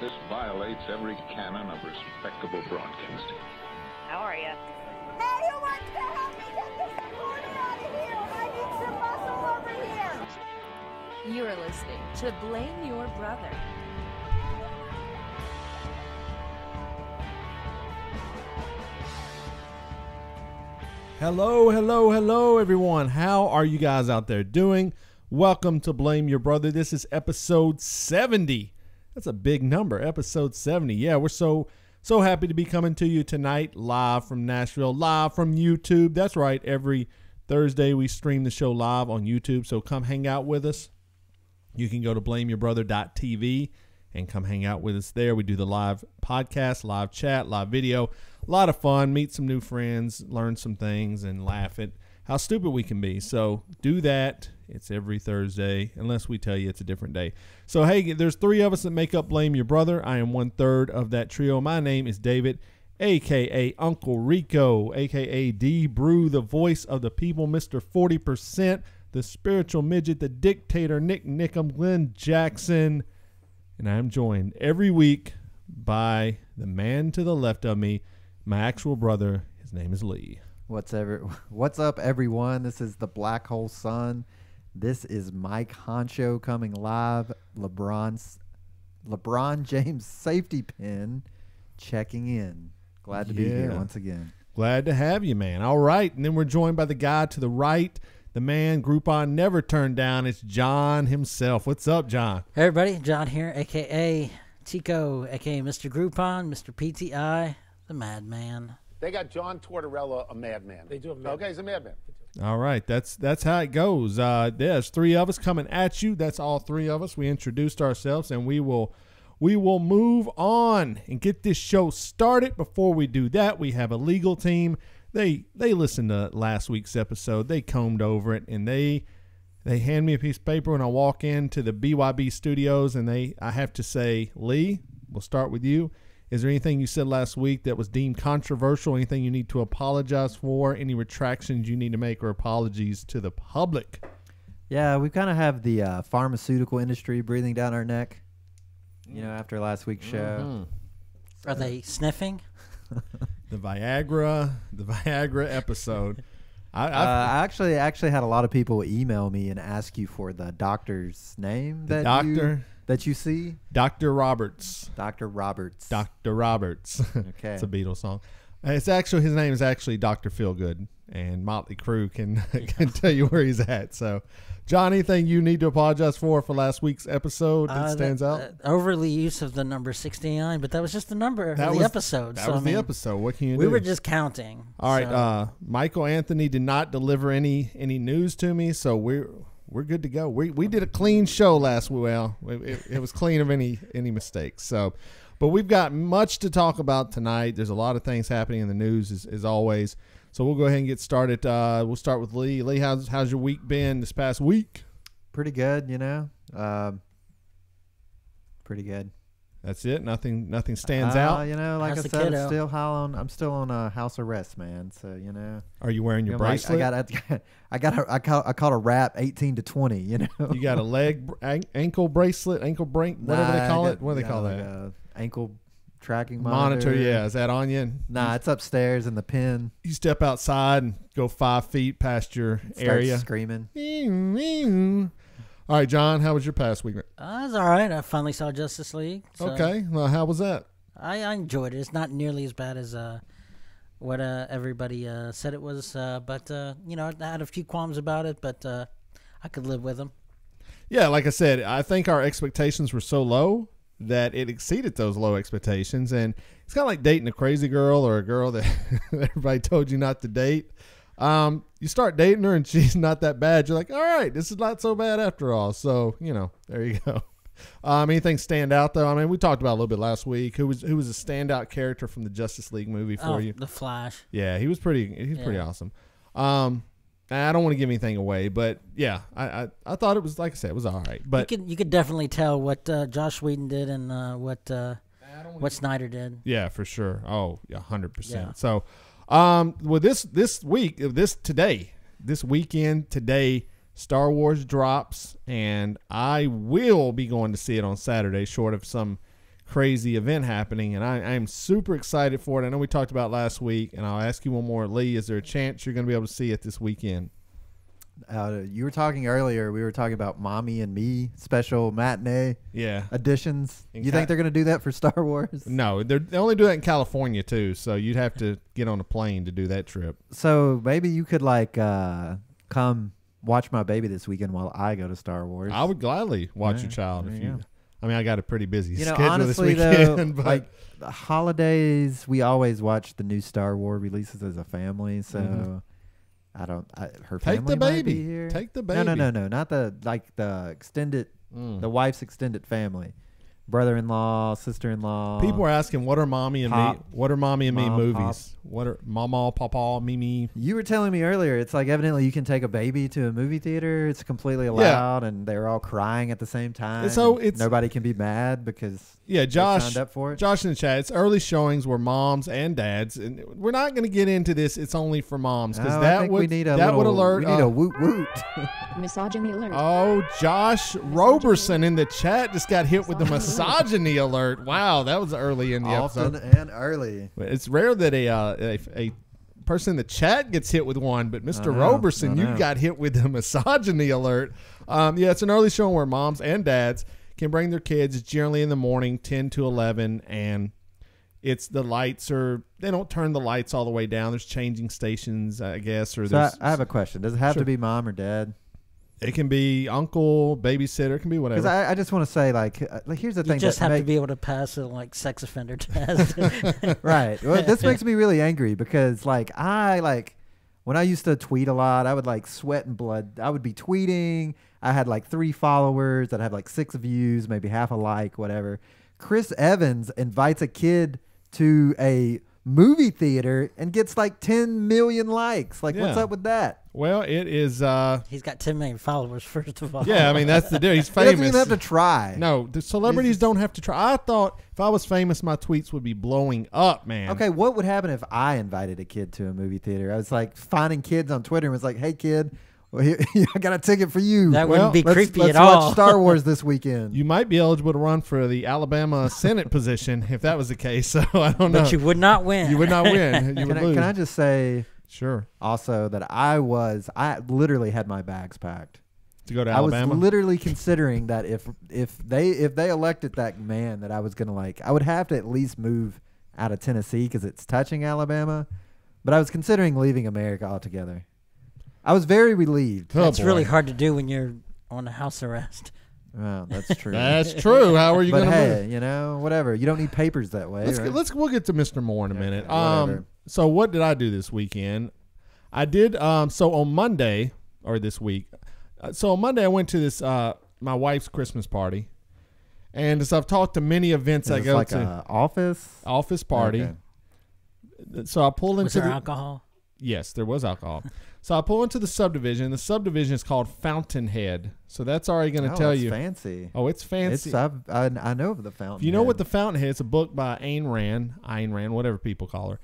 This violates every canon of respectable broadcasting. How are you? Hey, who wants to help me get this corner out of here? I need some muscle over here. You are listening to Blame Your Brother. Hello, everyone. How are you guys out there doing? Welcome to Blame Your Brother. This is episode 70. That's a big number, episode 70. Yeah, we're so happy to be coming to you tonight, live from Nashville, live from YouTube. That's right, every Thursday we stream the show live on YouTube, so come hang out with us. You can go to blameyourbrother.tv and come hang out with us there. We do the live podcast, live chat, live video. A lot of fun, meet some new friends, learn some things, and laugh at how stupid we can be. So do that. It's every Thursday, unless we tell you it's a different day. So, hey, there's three of us that make up Blame Your Brother. I am 1/3 of that trio. My name is David, a.k.a. Uncle Rico, a.k.a. D. Brew, the voice of the people, Mr. 40%, the spiritual midget, the dictator, Nick Nickum, Glenn Jackson. And I am joined every week by the man to the left of me, my actual brother. His name is Lee. What's up, everyone? This is the Black Hole Sun. This is Mike Honcho coming live. LeBron James safety pin checking in. Glad to be here once again. Glad to have you, man. All right, and then we're joined by the guy to the right, the man Groupon never turned down. It's John himself. What's up, John? Hey, everybody. John here, a.k.a. Chico, a.k.a. Mr. Groupon, Mr. PTI, the Madman. They got John Tortorella, a madman. They do have a madman. Okay, he's a madman. All right, that's how it goes. There's three of us coming at you. That's all three of us. We introduced ourselves, and we will move on and get this show started. Before we do that, we have a legal team. They listened to last week's episode. They combed over it, and they hand me a piece of paper when I walk into the BYB studios, and I have to say, Lee, we'll start with you. Is there anything you said last week that was deemed controversial? Anything you need to apologize for? Any retractions you need to make or apologies to the public? Yeah, we kind of have the pharmaceutical industry breathing down our neck, after last week's show. Mm-hmm. Are they sniffing? The Viagra episode. I actually had a lot of people email me and ask you for the doctor's name that you see. Dr. Roberts. Dr. Roberts. Dr. Roberts. Okay. It's a Beatles song. His name is actually Dr. Feelgood, and Motley Crue can tell you where he's at. So, John, anything you need to apologize for last week's episode that stands out? Overly use of the number 69, but that was just the number of the episode. That was the episode. What can you do? We were just counting. All right. Michael Anthony did not deliver any news to me, so we're good to go. We did a clean show last week. Well, it was clean of any mistakes. So, but we've got much to talk about tonight. There's a lot of things happening in the news as always. So we'll go ahead and get started. We'll start with Lee. Lee, how's your week been this past week? Pretty good, pretty good. That's it. Nothing stands out. Like How's I said, I'm still on house arrest, man. So Are you wearing your bracelet? I caught a wrap 18 to 20. You got a ankle bracelet, whatever they call it. What do they call that? Ankle tracking monitor. Yeah, is that on you? Nah, it's upstairs in the pen. You step outside and go 5 feet past your area, screaming. All right, John, how was your past week? It was all right. I finally saw Justice League. So okay. Well, how was that? I enjoyed it. It's not nearly as bad as what everybody said it was. But I had a few qualms about it, but I could live with them. Yeah, like I said, I think our expectations were so low that it exceeded those low expectations. And it's kind of like dating a crazy girl or a girl that everybody told you not to date. You start dating her and she's not that bad. You're like, all right, this is not so bad after all. So, there you go. Anything stand out though? I mean, we talked about it a little bit last week. Who was a standout character from the Justice League movie for you? The Flash. Yeah, he was pretty awesome. I don't want to give anything away, but yeah, I thought it was, like I said, it was all right. But you could definitely tell what Josh Whedon did and what Snyder did. Yeah, for sure. Oh, yeah, 100%. Yeah. So, this weekend today, Star Wars drops, and I will be going to see it on Saturday, short of some crazy event happening, and I am super excited for it. I know we talked about it last week, and I'll ask you one more. Lee, is there a chance you're going to be able to see it this weekend? You were talking earlier. We were talking about Mommy and Me special matinee editions. You think they're going to do that for Star Wars? No, they only do that in California too. So you'd have to get on a plane to do that trip. So maybe you could come watch my baby this weekend while I go to Star Wars. I would gladly watch your child if you. I mean, I got a pretty busy schedule honestly, this weekend. Though, but the holidays, we always watch the new Star Wars releases as a family. So. Her family take the might baby. Be here. Take the baby. No, not the extended, the wife's extended family, brother-in-law, sister-in-law. People are asking, what are Mommy and Me? What are Mommy and Me movies? Pop. What are Mama, Papa, Mimi? You were telling me earlier, it's like evidently you can take a baby to a movie theater. It's completely allowed, and they're all crying at the same time. So nobody can be mad because Josh signed up for it. Josh in the chat. It's early showings where moms and dads, and we're not going to get into this. It's only for moms because we need a woot woot. Misogyny alert. Oh, Josh Roberson in the chat just got hit with the misogyny alert. Wow, that was early in the episode. Often and early. It's rare that a person in the chat gets hit with one, but Mr. Roberson, you got hit with the misogyny alert. It's an early showing where moms and dads can bring their kids. It's generally in the morning, 10 to 11, and it's the lights they don't turn the lights all the way down. There's changing stations, I guess. Or I have a question. Does it have to be mom or dad? It can be uncle, babysitter. It can be whatever. Because I just want to say, here's the thing. You just have to be able to pass a sex offender test. Right. Well, this makes me really angry because when I used to tweet a lot, I would sweat and blood. I would be tweeting. I had 3 followers. I'd have 6 views, maybe half a like, whatever. Chris Evans invites a kid to a movie theater and gets 10 million likes. What's up with that? Well, it is. He's got 10 million followers, first of all. Yeah, I mean, that's the deal. He's famous. He doesn't even have to try. No, the celebrities don't have to try. I thought if I was famous, my tweets would be blowing up, man. Okay, what would happen if I invited a kid to a movie theater? I was finding kids on Twitter and was like, hey, kid, well, I got a ticket for you. That wouldn't be creepy let's at all. Watch Star Wars this weekend. You might be eligible to run for the Alabama Senate position if that was the case. So I don't know. But you would not win. You would not win. You would lose. Can I just say, sure, also that I literally had my bags packed to go to Alabama. I was literally considering that if they elected that man, that I was gonna I would have to at least move out of Tennessee because it's touching Alabama. But I was considering leaving America altogether. I was very relieved. That's really hard to do when you're on house arrest. Well, that's true. That's true. How are you going to move? Whatever. You don't need papers that way. We'll get to Mr. Moore in a minute. Whatever. So what did I do this weekend? I did. So on Monday or this week. So on Monday I went to this my wife's Christmas party, and as I've talked to many events I go to. A office party. Okay. So I pulled into. Was there alcohol? Yes, there was alcohol. So I pull into the subdivision. The subdivision is called Fountainhead. So that's already going to tell you. Fancy. Oh, it's fancy. I know of the Fountainhead. If you know what the Fountainhead, it's a book by Ayn Rand, whatever people call her.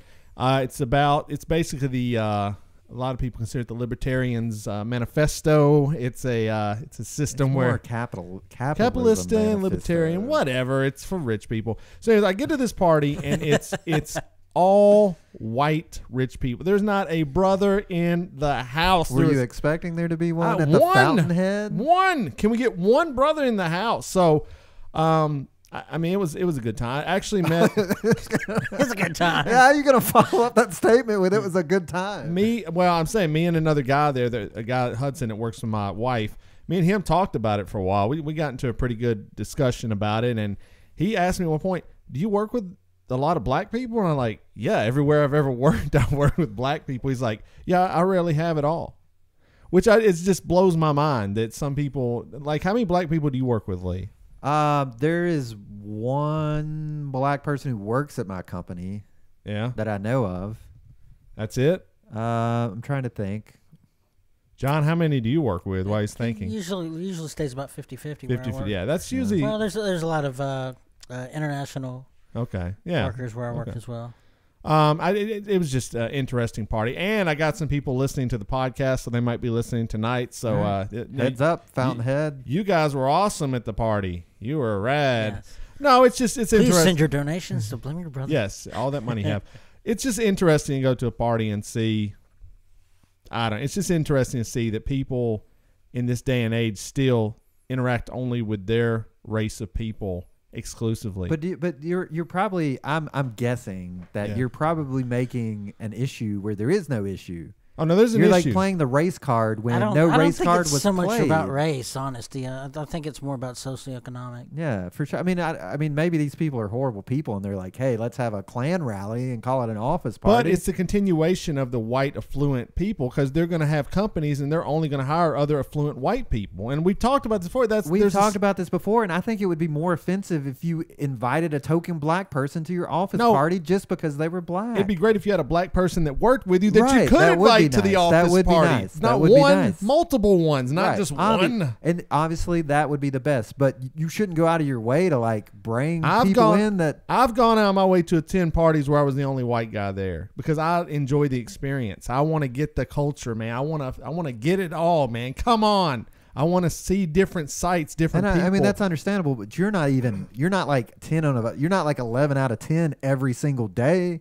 It's basically a lot of people consider it the Libertarians' manifesto. It's a system where capitalist and libertarian, whatever. It's for rich people. So anyways, I get to this party and it's all white rich people. There's not a brother in the house. Were you expecting there to be one at the Fountainhead? One. Can we get one brother in the house? So, I mean, it was a good time. I actually met. It's a good time. Yeah, how are you gonna follow up that statement with "it was a good time"? I'm saying me and another guy there, a guy Hudson that works with my wife. Me and him talked about it for a while. We got into a pretty good discussion about it, and he asked me at one point, "Do you work with a lot of black people?" And I'm like, "Yeah, everywhere I've ever worked, I've worked with black people." He's like, "Yeah, I rarely have it all," which it just blows my mind that some people how many black people do you work with, Lee? There is one black person who works at my company. Yeah, that I know of. That's it. I'm trying to think. John, how many do you work with? While he's thinking, usually stays about 50-50. 50-50. Yeah, that's usually. Well, there's a lot of international. Okay. Yeah. Workers where I work as well. It was just an interesting party, and I got some people listening to the podcast, so they might be listening tonight. So heads up, Fountainhead. You guys were awesome at the party. You were rad. Yes. No, it's Please interesting. send your donations to Blame Your Brother. Yes, all that money you have. It's just interesting to go to a party and see. It's just interesting to see that people in this day and age still interact only with their race of people exclusively. But you're probably I'm guessing that you're probably making an issue where there is no issue. Oh no, there's an You're issue. like playing the race card when I no don't race think card it's was so much played. about race, honestly. I think it's more about socioeconomic. Yeah, for sure. I mean, maybe these people are horrible people, and they're like, "Hey, let's have a Klan rally and call it an office party." But it's the continuation of the white affluent people because they're going to have companies and they're only going to hire other affluent white people. And we've talked about this before. We've talked about this before, and I think it would be more offensive if you invited a token black person to your office party just because they were black. It'd be great if you had a black person that worked with you that you Right, could that would be invite to the nice. office That would be party. nice. That Not would be one, nice. multiple ones, not Right. just one. And obviously that would be the best, but you shouldn't go out of your way to like bring I've people gone in that. I've gone out of my way to attend parties where I was the only white guy there because I enjoy the experience. I want to get the culture, man. I want to get it all, man. Come on. I want to see different sights, different people. I mean, that's understandable, but you're not like 10 you're not like 11 out of 10 every single day.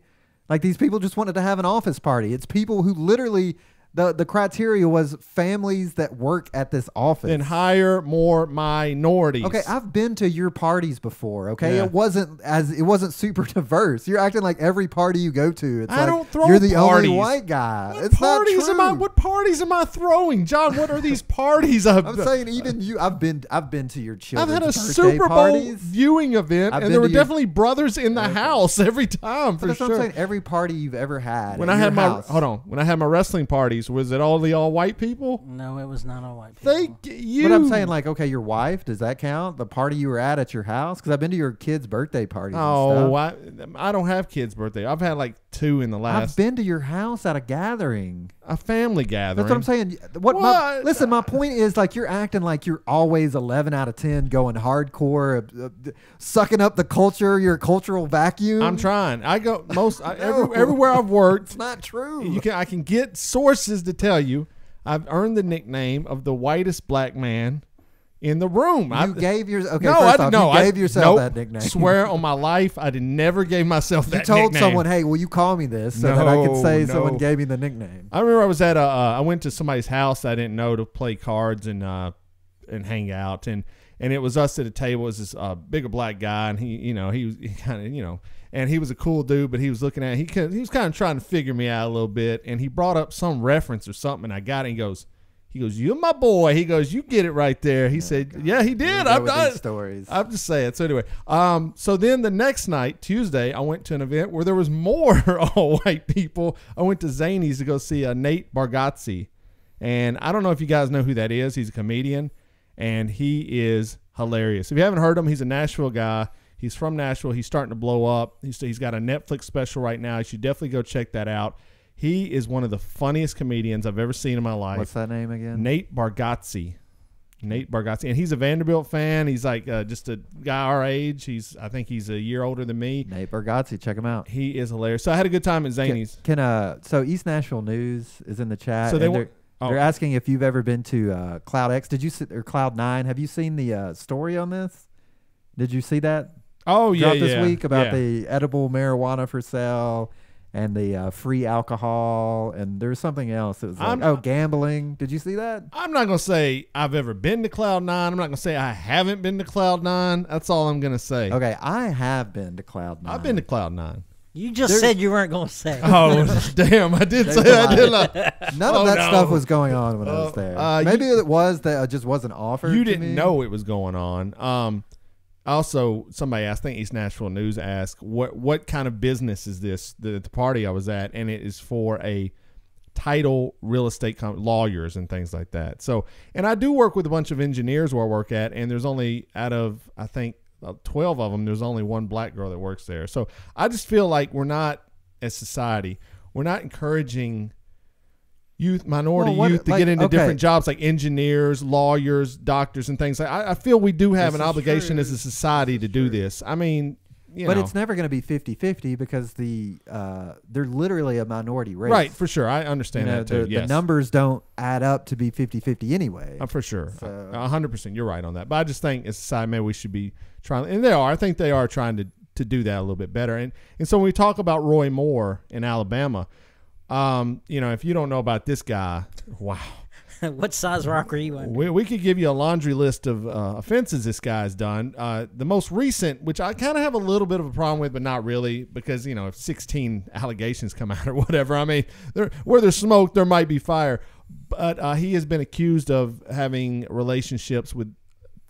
Like these people just wanted to have an office party. It's people who literally, the criteria was families that work at this office. Then hire more minorities. Okay, I've been to your parties before. Okay, Yeah. it wasn't super diverse. You're acting like every party you go to, it's I like don't throw you're the parties. only white guy. What It's parties not true. what parties am I throwing, John? What are these parties? I'm saying even you. I've been to your I've children's had a birthday Super Bowl parties. viewing event, I've and been there were to your- definitely brothers in the house every time But for that's what sure. I'm saying. Every party you've ever had. When at I your had house, when I had my wrestling parties, was it all white people? No, it was not all white people. Thank you. But I'm saying, like, okay, your wife, does that count? The party you were at your house? Because I've been to your kids' birthday parties. Oh, and stuff. I don't have kids' birthday. I've had like 2 in the I've last been to your house at a gathering. a family gathering. That's what I'm saying. Listen, my point is like you're acting like you're always 11 out of 10 going hardcore, sucking up the culture, your cultural vacuum. I'm trying. I go everywhere I've worked. It's not true. I can get sources to tell you I've earned the nickname of the whitest black man in the room. You gave yourself. Okay, no, first I off, did no. you gave yourself nope, that nickname. Swear on my life, I never gave myself that You told nickname. someone, "Hey, will you call me this?" So that I could say No. someone gave me the nickname. I remember I was at I went to somebody's house I didn't know to play cards and hang out and it was us at a table. It was this bigger black guy and he was kind of and he was a cool dude, but he was looking at he was kind of trying to figure me out a little bit, and he brought up some reference or something, and I got it. And he goes, "You're my boy." He goes, "You get it right there." He said, God. "Yeah, he did." I'm done. Stories. I'm just saying. So anyway, so then the next night, Tuesday, I went to an event where there was more all white people. I went to Zanie's to go see Nate Bargatze, and I don't know if you guys know who that is. He's a comedian, and he is hilarious. If you haven't heard him, he's a Nashville guy. He's from Nashville. He's starting to blow up. He's got a Netflix special right now. You should definitely go check that out. He is one of the funniest comedians I've ever seen in my life. What's that name again? Nate Bargatze. Nate Bargatze. And he's a Vanderbilt fan. He's like just a guy our age. I think he's a year older than me. Nate Bargatze. Check him out. He is hilarious. So I had a good time at Zanie's. So East Nashville News is in the chat. So and they're asking if you've ever been to Cloud X. Or Cloud 9? Have you seen the story on this? Did you see that? Oh, yeah, this week about the edible marijuana for sale and the free alcohol, and there's something else. It was like, gambling. Did you see that? I'm not going to say I've ever been to Cloud 9. I'm not going to say I haven't been to Cloud 9. That's all I'm going to say. Okay, I have been to Cloud 9. I've been to Cloud 9. You just said you weren't going to say. Oh, damn. I did say that, didn't I? None of that stuff was going on when I was there. Maybe it was that just wasn't offered. You to didn't me. know it was going on. Also, somebody asked, I think East Nashville News asked, what kind of business is this, the party I was at? And it is for a title real estate lawyers and things like that. So, and I do work with a bunch of engineers where I work at, and there's only, out of, I think, 12 of them, there's only one black girl that works there. So I just feel like we're not, as society, we're not encouraging minority youth to get into different jobs like engineers, lawyers, doctors, and things like. I feel we do have an obligation as a society to do this. I mean, But it's never going to be 50-50 because they're literally a minority race. Right, for sure. I understand that too. The numbers don't add up to be 50-50 anyway. For sure. So. 100%. You're right on that. But I just think as a society, maybe we should be trying, and they are. I think they are trying to do that a little bit better. And so when we talk about Roy Moore in Alabama, if you don't know about this guy, wow. What size rock are you on? We could give you a laundry list of offenses this guy's done. The most recent, which I kind of have a little bit of a problem with, but not really, because, if 16 allegations come out or whatever, I mean, where there's smoke, there might be fire. But he has been accused of having relationships with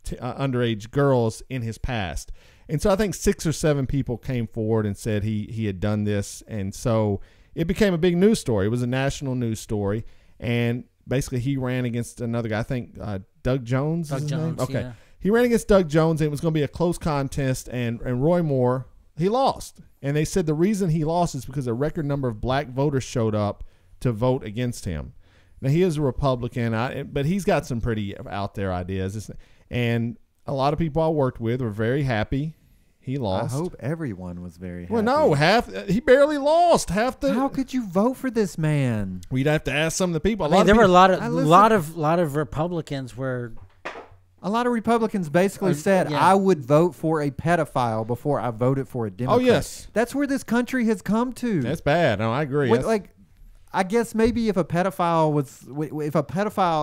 underage girls in his past. And so I think 6 or 7 people came forward and said he had done this. And so it became a big news story. It was a national news story. And basically, he ran against another guy. I think Doug Jones. Doug Jones. Okay. Yeah. He ran against Doug Jones, and it was going to be a close contest. And Roy Moore, he lost. And they said the reason he lost is because a record number of black voters showed up to vote against him. Now, he is a Republican, but he's got some pretty out there ideas. And a lot of people I worked with were very happy. He lost. I hope everyone was very happy. Well, no, he barely lost. How could you vote for this man? We'd have to ask some of the people. There were a lot of Republicans where a lot of Republicans basically said, yeah. I would vote for a pedophile before I voted for a Democrat. Oh, yes. That's where this country has come to. That's bad. No, I agree. I guess maybe if a pedophile,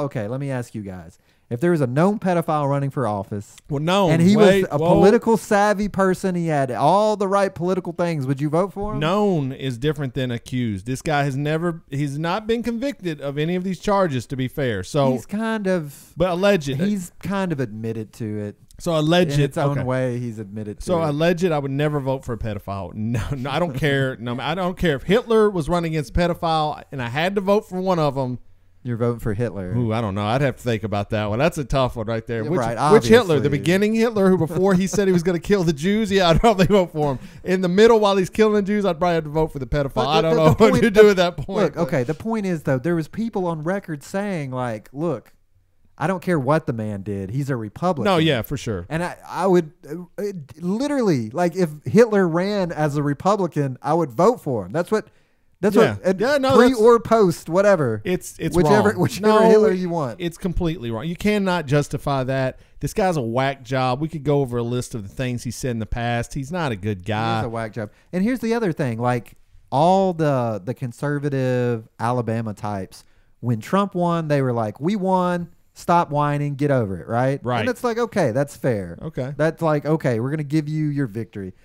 okay, let me ask you guys. If there was a known pedophile running for office, and he was a political savvy person, he had all the right political things, would you vote for him? Known is different than accused. This guy he's not been convicted of any of these charges, to be fair. So but alleged. He's kind of admitted to it. So alleged. In its own way, he's admitted to it. So alleged, I would never vote for a pedophile. No, I don't care. No, I don't care if Hitler was running against a pedophile and I had to vote for one of them. You're voting for Hitler. Ooh, I don't know. I'd have to think about that one. That's a tough one right there. Yeah, Which Hitler? The beginning Hitler, who before he said he was going to kill the Jews? Yeah, I'd probably vote for him. In the middle, while he's killing the Jews, I'd probably have to vote for the pedophile. I don't know what to do at that point. Look, okay, the point is, though, there was people on record saying, like, look, I don't care what the man did. He's a Republican. No, yeah, for sure. And I would literally, like, if Hitler ran as a Republican, I would vote for him. That's what... pre or post, whatever. It's whichever Hitler you want. It's completely wrong. You cannot justify that. This guy's a whack job. We could go over a list of the things he said in the past. He's not a good guy. He's a whack job. And here's the other thing: like all the conservative Alabama types, when Trump won, they were like, "We won. Stop whining. Get over it." Right. Right. And it's like, okay, that's fair. Okay. That's like, okay, we're gonna give you your victory.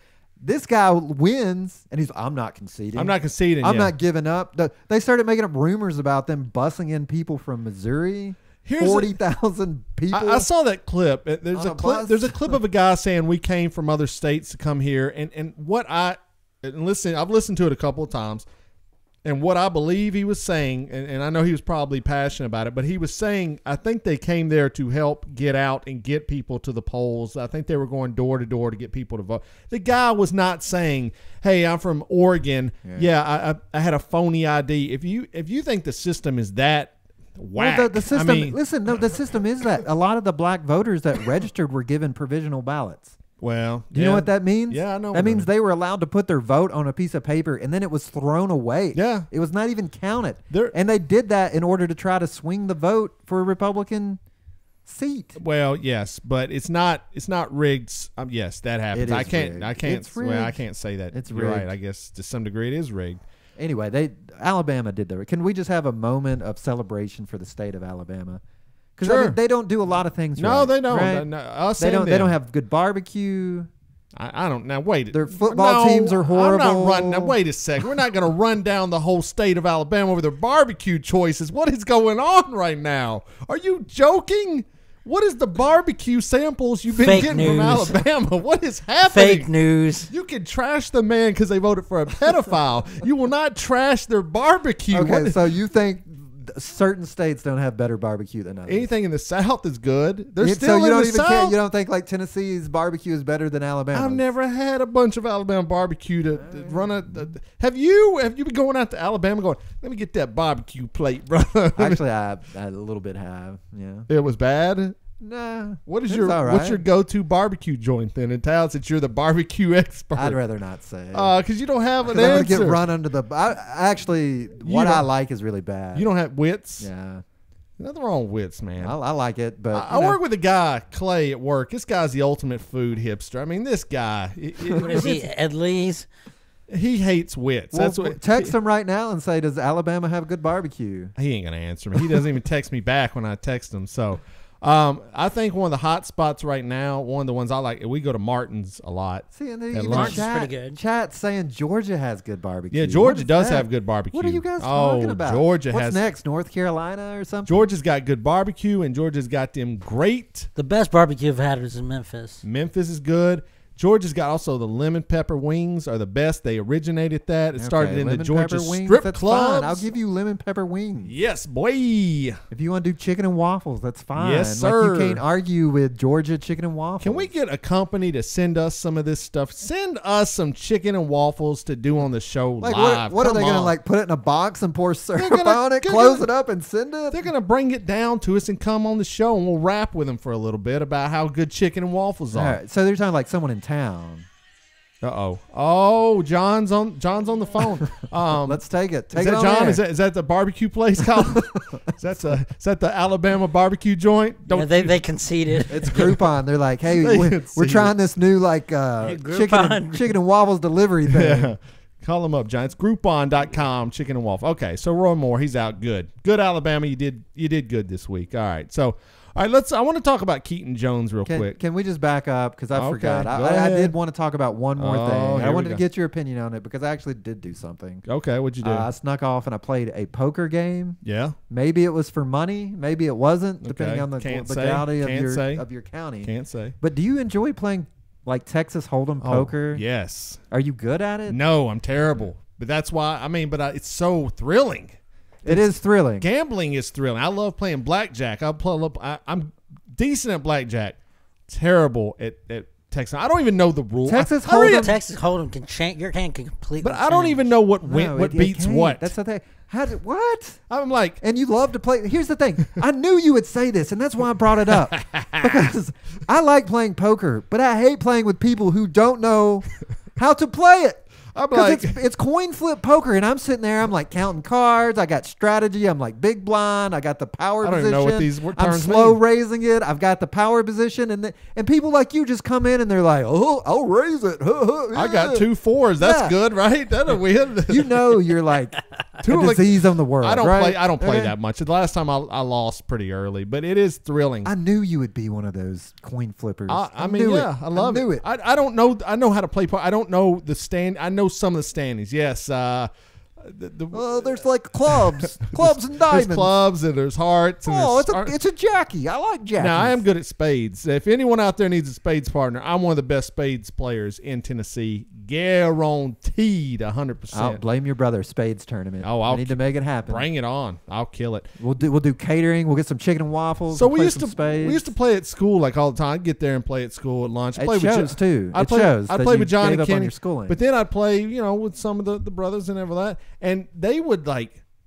This guy wins, and I'm not conceding. I'm not conceding. I'm not giving up. They started making up rumors about them busing in people from Missouri. 40,000 people. I saw that clip. There's a clip of a guy saying we came from other states to come here, and I've listened to it a couple of times. And what I believe he was saying, and I know he was probably passionate about it, but he was saying, I think they came there to help get out and get people to the polls. I think they were going door to door to get people to vote. The guy was not saying, hey, I'm from Oregon. Yeah, I had a phony ID. If you think the system is that whack. Well, the system, the system is that. A lot of the black voters that registered were given provisional ballots. Well, do you know what that means? Yeah, I know. That means they were allowed to put their vote on a piece of paper, and then it was thrown away. Yeah. It was not even counted. And they did that in order to try to swing the vote for a Republican seat. Well, yes, but it's not rigged. Yes, that happens. I can't say that. It's You're rigged. right. I guess to some degree it is rigged. Anyway, Alabama did that. Can we just have a moment of celebration for the state of Alabama? Because sure. they don't do a lot of things. No, right, they don't. Right? No, they don't have good barbecue. I don't. Now wait. Their football teams are horrible. I'm not running. Now wait a second. We're not going to run down the whole state of Alabama over their barbecue choices. What is going on right now? Are you joking? What is the barbecue samples you've been getting from Alabama? What is happening? Fake news. You can trash the man because they voted for a pedophile. You will not trash their barbecue. Okay, so you think certain states don't have better barbecue than others? Anything in the South is good. They're so still you in don't the even South. care. You don't think like Tennessee's barbecue is better than Alabama? I've never had a bunch of Alabama barbecue to run a. Have you been going out to Alabama going, let me get that barbecue plate, brother? Actually, I a little bit have. Yeah. It was bad. Nah. What is it's your all right. what's your go-to barbecue joint then? And tell us that you're the barbecue expert. I'd rather not say. Because you don't have an I'm gonna answer. get run under the. Actually, what I don't- like is really bad. You don't have wits. Yeah, Nothing wrong with wits, man. I like it, but I work with a guy, Clay, at work. This guy's the ultimate food hipster. I mean, this guy. What is he, Ed Lee's? He hates wits. Well, That's what. text him right now and say, "Does Alabama have good barbecue?" He ain't gonna answer me. He doesn't even text me back when I text him. So, I think one of the hot spots right now, one of the ones I like, we go to Martin's a lot. See, and then At even lunch. Martin's pretty good. Chat saying Georgia has good barbecue. Yeah, What Georgia is does that? have good barbecue. What are you guys talking about? Georgia What's has. next? North Carolina or something? Georgia's got good barbecue, and Georgia's got them great. The best barbecue I've had is in Memphis. Memphis is good. Georgia's got also the lemon pepper wings are the best. They originated that. It started in the lemon Georgia pepper wings, strip that's clubs. fine. I'll give you lemon pepper wings. Yes, boy. If you want to do chicken and waffles, that's fine. Yes, sir. Like you can't argue with Georgia chicken and waffles. Can we get a company to send us some of this stuff? Send us some chicken and waffles to do on the show like live. what are Come they going to on. like put it in a box and pour syrup gonna- on it, they're close gonna- it up and send it? They're going to bring it down to us and come on the show, and we'll rap with them for a little bit about how good chicken and waffles All are. right, so they're talking like someone in town. Uh-oh. Oh, John's on the phone. Let's take it. Take Is it that on John? air. Is that the barbecue place, Colin? is that the Alabama barbecue joint? Yeah, they conceded. It's Groupon. They're like, hey, They we're can see trying this new like Groupon. chicken and waffles delivery thing. Yeah. Call them up, John. It's Groupon.com, chicken and waffle. Okay, so Roy Moore, he's out good. Good Alabama, you did good this week. All right. So all right, I want to talk about Keaton Jones real quick. Can we just back up because I Okay, forgot. go I ahead. did want to talk about one more Oh, thing. here I we wanted go. to get your opinion on it because I actually did do something. Okay, what'd you do? I snuck off and I played a poker game. Yeah. Maybe it was for money. Maybe it wasn't, depending Okay. on the Can't say. legality Can't say. of your county. Can't say. But do you enjoy playing like Texas Hold'em poker? Oh, yes. Are you good at it? No, I'm terrible. But that's why, it's so thrilling. It is thrilling. Gambling is thrilling. I love playing blackjack. I'm decent at blackjack. Terrible at Texas. I don't even know the rules. Texas I don't Hold'em- even- Texas Hold'em can change. Your hand can completely. But I don't even know what No, what it beats can't. what. That's the thing. What? I'm like, And you love to play. Here's the thing. I knew you would say this, and that's why I brought it up. Because I like playing poker, but I hate playing with people who don't know how to play it. I'm Because like, it's coin flip poker, and I'm sitting there. I'm like counting cards. I got strategy. I'm like big blind. I got the power I don't position. even know what these I'm terms slow mean. raising it. I've got the power position, and people like you just come in and they're like, oh, I'll raise it. I got 2 4s. That's Yeah. good, right? That'll win. You know, you're like Two a of the- disease on the world. I don't right? play. I don't play Okay. that much. The last time I lost pretty early, but it is thrilling. I knew you would be one of those coin flippers. I knew mean, it. yeah, I love knew it. I don't know. I know how to play. I don't know the stand. I know some of the standings. Yes. There's like clubs and diamonds. There's clubs and there's hearts. And Oh, there's it's a Jackie. I like Jackie. Now I am good at spades. If anyone out there needs a spades partner, I'm one of the best spades players in Tennessee. Guaranteed, 100%. I'll blame your brother. Spades tournament. Oh, I need to make it happen. Bring it on. I'll kill it. We'll do catering. We'll get some chicken and waffles. So we'll we play used some to spades. we used to play at school like all the time. I'd get there and play at school at lunch. It play shows with too. I'd It play, shows I'd that play you with John gave and up on Kenny, your schooling. but then I'd play with some of the brothers and everything like that, and they would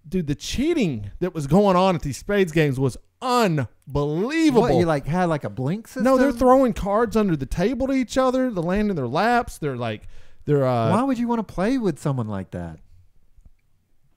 dude, the cheating that was going on at these spades games was unbelievable. What, you had like a blink system? No, they're throwing cards under the table to each other. They're landing in their laps. Why would you want to play with someone like that?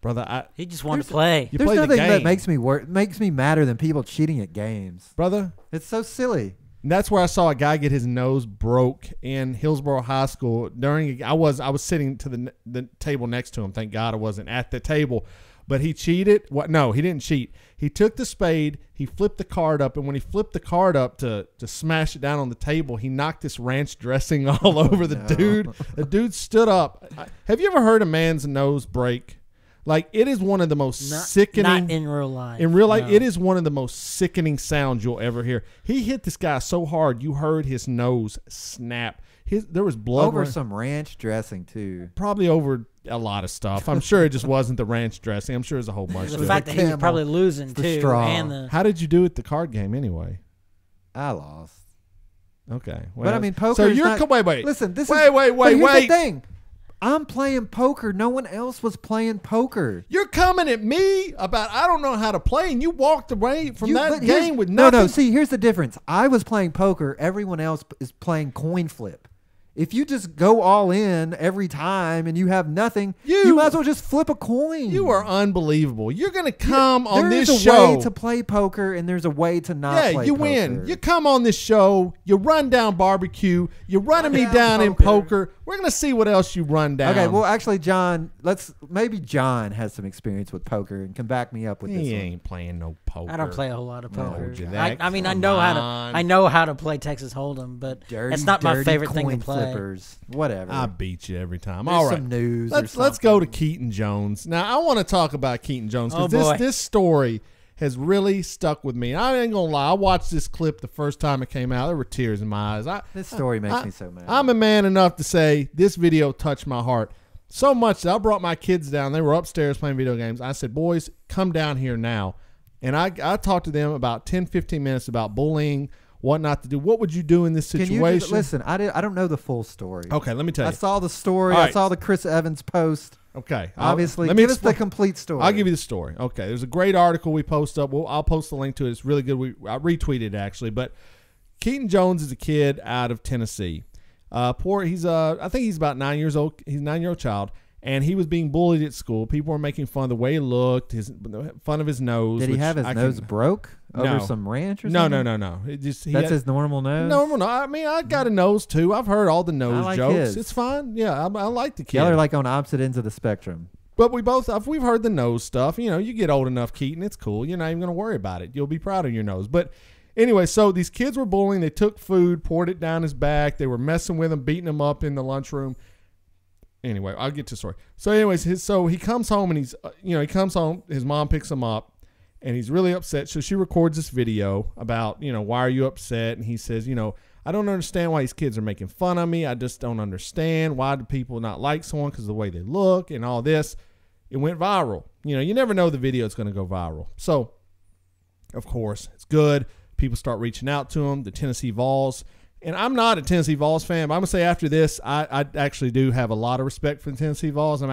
brother. He just wanted to play. You There's play the nothing that game. makes me madder than people cheating at games. Brother. It's so silly. And that's where I saw a guy get his nose broke in Hillsborough High School. I was sitting to the table next to him. Thank God I wasn't at the table. But he cheated. What? No, he didn't cheat. He took the spade. He flipped the card up, and when he flipped the card up to smash it down on the table, he knocked this ranch dressing all over the dude. The dude stood up. Have you ever heard a man's nose break? Like, it is one of the most sickening. Not in real life. In real life, no. it is one of the most sickening sounds you'll ever hear. He hit this guy so hard, you heard his nose snap. There was blood Over some ranch dressing, too. probably over a lot of stuff. I'm sure it just wasn't the ranch dressing. I'm sure it was a whole bunch The of fact it. that he was camel. probably losing The too, straw. and the How did you do at the card game anyway? I lost. Okay. But I mean, poker. So is you're not, wait. Listen, this wait, is. wait, but here's wait. the thing. I'm playing poker. No one else was playing poker. You're coming at me about I don't know how to play, and you walked away from that but here's- game with nothing. No. See, here's the difference. I was playing poker. Everyone else is playing coin flip. If you just go all in every time and you have nothing, you might as well just flip a coin. You are unbelievable. You're going to come on this There's a show. way to play poker and there's a way to not play poker. Yeah, you win. You come on this show. You run down barbecue. You're running me down in poker. We're going to see what else you run down. Okay, well, actually, John, maybe John has some experience with poker and can back me up with this He one. ain't playing no poker. I don't play a whole lot of poker. you that. I mean, I Come know on. I know how to play Texas Hold'em, but it's not my favorite thing to coin play. flippers. Whatever. I beat you every time. There's All right. some news. Let's go to Keaton Jones. Now, I want to talk about Keaton Jones because Oh, boy. this story has really stuck with me. I ain't going to lie. I watched this clip the first time it came out. There were tears in my eyes. This story makes me so mad. I'm a man enough to say this video touched my heart so much that I brought my kids down. They were upstairs playing video games. I said, boys, come down here now. And I talked to them about 10, 15 minutes about bullying, what not to do. What would you do in this situation? Can you listen? I don't know the full story. Okay, let me tell you. I saw the story. All I right. saw the Chris Evans post. Okay. Obviously, let me give us the explain. complete story. I'll give you the story. Okay. There's a great article we post up. I'll post the link to it. It's really good. I retweeted it actually. But Keaton Jones is a kid out of Tennessee. I think he's about 9 years old. He's a 9-year-old child. And he was being bullied at school. People were making fun of the way he looked, fun of his nose. Did he have his nose broke over No. some ranch or No, something? no. That's his normal nose? No. I mean, I got a nose too. I've heard all the nose like jokes. his. It's fine. Yeah, I like the kid. Y'all are like on opposite ends of the spectrum. But we've heard the nose stuff. You know, you get old enough, Keaton, it's cool. You're not even going to worry about it. You'll be proud of your nose. But anyway, so these kids were bullying. They took food, poured it down his back. They were messing with him, beating him up in the lunchroom. Anyway, I'll get to the story. So anyways, so he comes home and he comes home. His mom picks him up and he's really upset. So she records this video about, why are you upset? And he says, I don't understand why these kids are making fun of me. I just don't understand. Why do people not like someone because of the way they look and all this? It went viral. You never know the video is going to go viral. So, of course, it's good. People start reaching out to him. The Tennessee Vols. And I'm not a Tennessee Vols fan, but I'm going to say after this, I actually do have a lot of respect for the Tennessee Vols.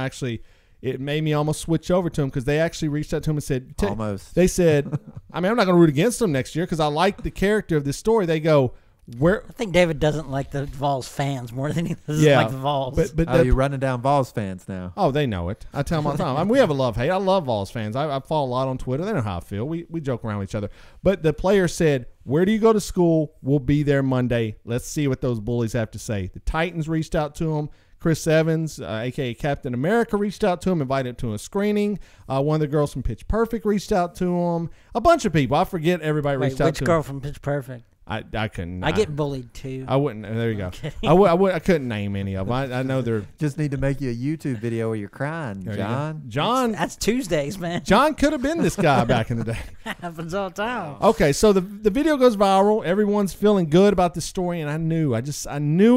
It made me almost switch over to them because they actually reached out to him and said, Almost. They said, I'm not going to root against them next year because I like the character of this story. They go, I think David doesn't like the Vols fans more than he doesn't like the Vols. But you're running down Vols fans now. Oh, they know it. I tell them all the time. We have a love-hate. I love Vols fans. I follow a lot on Twitter. They know how I feel. We joke around with each other. But the player said, where do you go to school? We'll be there Monday. Let's see what those bullies have to say. The Titans reached out to him. Chris Evans, a.k.a. Captain America, reached out to him, invited him to a screening. One of the girls from Pitch Perfect reached out to him. A bunch of people. I forget everybody reached out to him. Which girl from Pitch Perfect? I couldn't. I get bullied too. I wouldn't. There you go. Kidding. I couldn't name any of them. I know they're. Just need to make you a YouTube video where you're crying, There you go. John. John. That's Tuesdays, man. John could have been this guy back in the day. Happens all the time. Okay, so the video goes viral. Everyone's feeling good about this story, and I knew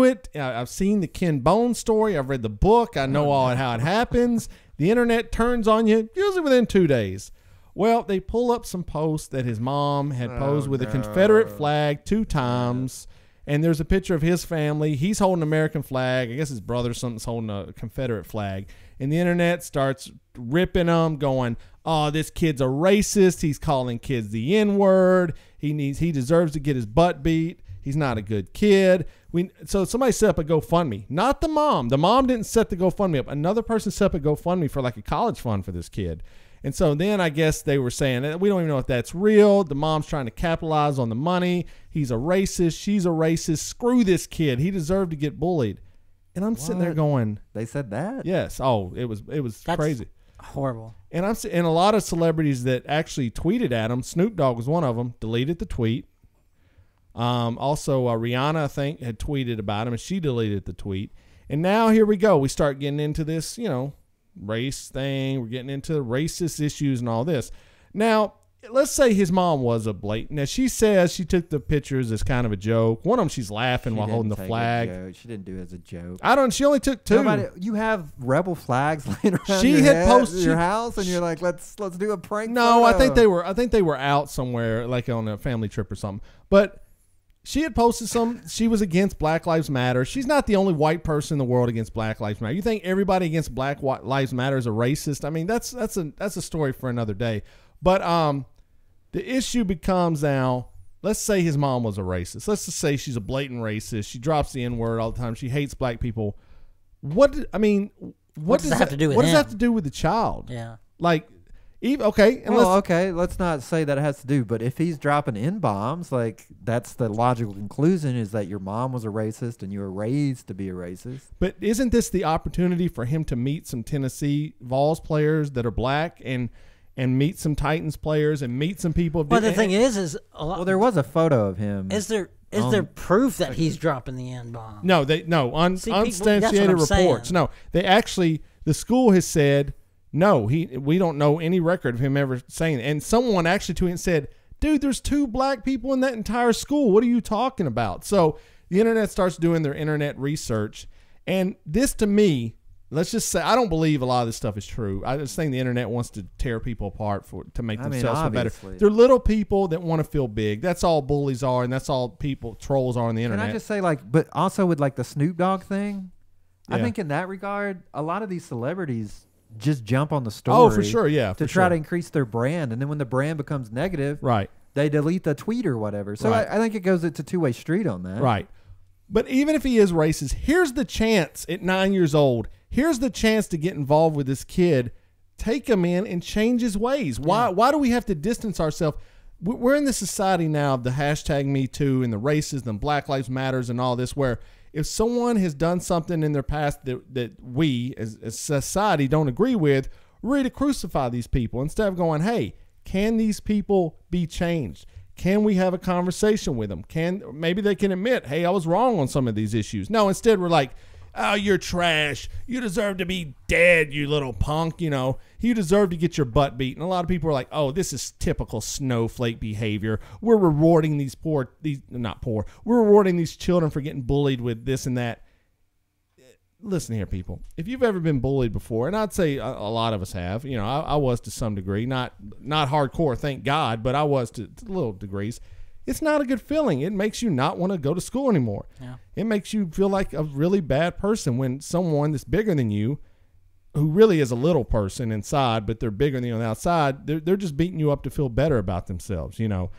it. I've seen the Ken Bone story. I've read the book. I know how it happens. The internet turns on you usually within 2 days. Well, they pull up some posts that his mom had posed with a Confederate flag 2 times, and there's a picture of his family. He's holding an American flag. I guess his brother or something's holding a Confederate flag. And the internet starts ripping them, going, oh, this kid's a racist. He's calling kids the N-word. He deserves to get his butt beat. He's not a good kid. So somebody set up a GoFundMe. Not the mom. The mom didn't set the GoFundMe up. Another person set up a GoFundMe for like a college fund for this kid. And so then I guess they were saying, we don't even know if that's real. The mom's trying to capitalize on the money. He's a racist. She's a racist. Screw this kid. He deserved to get bullied. And I'm sitting there going, They said that? yes. Oh, it was That's crazy. Horrible. And and a lot of celebrities that actually tweeted at him. Snoop Dogg was one of them. Deleted the tweet. Also, Rihanna, I think, had tweeted about him, and she deleted the tweet. And now here we go. We start getting into this, race thing. We're getting into racist issues and all this. Now, let's say his mom was a blatant. Now, she says she took the pictures as kind of a joke. One of them, she's laughing while holding the flag. She didn't do it as a joke. She only took 2. You have rebel flags laying around She your had posted your house, and you're like, let's do a prank. No, photo. I think they were out somewhere, like on a family trip or something. But She had posted she was against Black Lives Matter. She's not the only white person in the world against Black Lives Matter. You think everybody against Black Lives Matter is a racist? I mean, that's a story for another day. But the issue becomes now, let's say his mom was a racist. Let's just say she's a blatant racist. She drops the N-word all the time. She hates black people. What does that have to do with him? What does that have to do with the child? Yeah. Like, okay. Okay, let's not say that it has to do, but if he's dropping N-bombs, like, that's the logical conclusion, is that your mom was a racist and you were raised to be a racist. But isn't this the opportunity for him to meet some Tennessee Vols players that are black and meet some Titans players and meet some people? Well, the thing is a lot. Well, there was a photo of him. Is there proof that he's dropping the N-bomb? No, unsubstantiated reports. Saying. No, the school has said no. We don't know any record of him ever saying it. And someone actually tweeted and said, "Dude, there's 2 black people in that entire school. What are you talking about?" So the internet starts doing their internet research, and this to me, let's just say, I don't believe a lot of this stuff is true. I just think the internet wants to tear people apart to make themselves feel better. They're little people that want to feel big. That's all bullies are, and that's all trolls are on the internet. Can I just say, like, but also with like the Snoop Dogg thing, yeah. I think in that regard, a lot of these celebrities just jump on the story. Oh, for sure, yeah. To try to increase their brand, and then when the brand becomes negative, right, they delete the tweet or whatever. So right. I think it goes it's a two-way street on that. Right. But even if he is racist, here's the chance at 9 years old. Here's the chance to get involved with this kid. Take him in and change his ways. Why do we have to distance ourselves? We're in this society now of the hashtag Me Too and the racism and Black Lives Matters and all this, where if someone has done something in their past that we as society don't agree with, we're ready to crucify these people instead of going, hey, can these people be changed? Can we have a conversation with them? Maybe they can admit, hey, I was wrong on some of these issues. No, instead we're like, oh, you're trash. You deserve to be dead, you little punk. You know, you deserve to get your butt beat. And a lot of people are like, oh, this is typical snowflake behavior. We're rewarding we're rewarding these children for getting bullied with this and that. Listen here, people. If you've ever been bullied before, and I'd say a lot of us have, you know, I was to some degree, not hardcore, thank God, but I was to little degrees. It's not a good feeling. It makes you not want to go to school anymore. Yeah. It makes you feel like a really bad person when someone that's bigger than you, who really is a little person inside, but they're bigger than you on the outside, they're just beating you up to feel better about themselves, you know.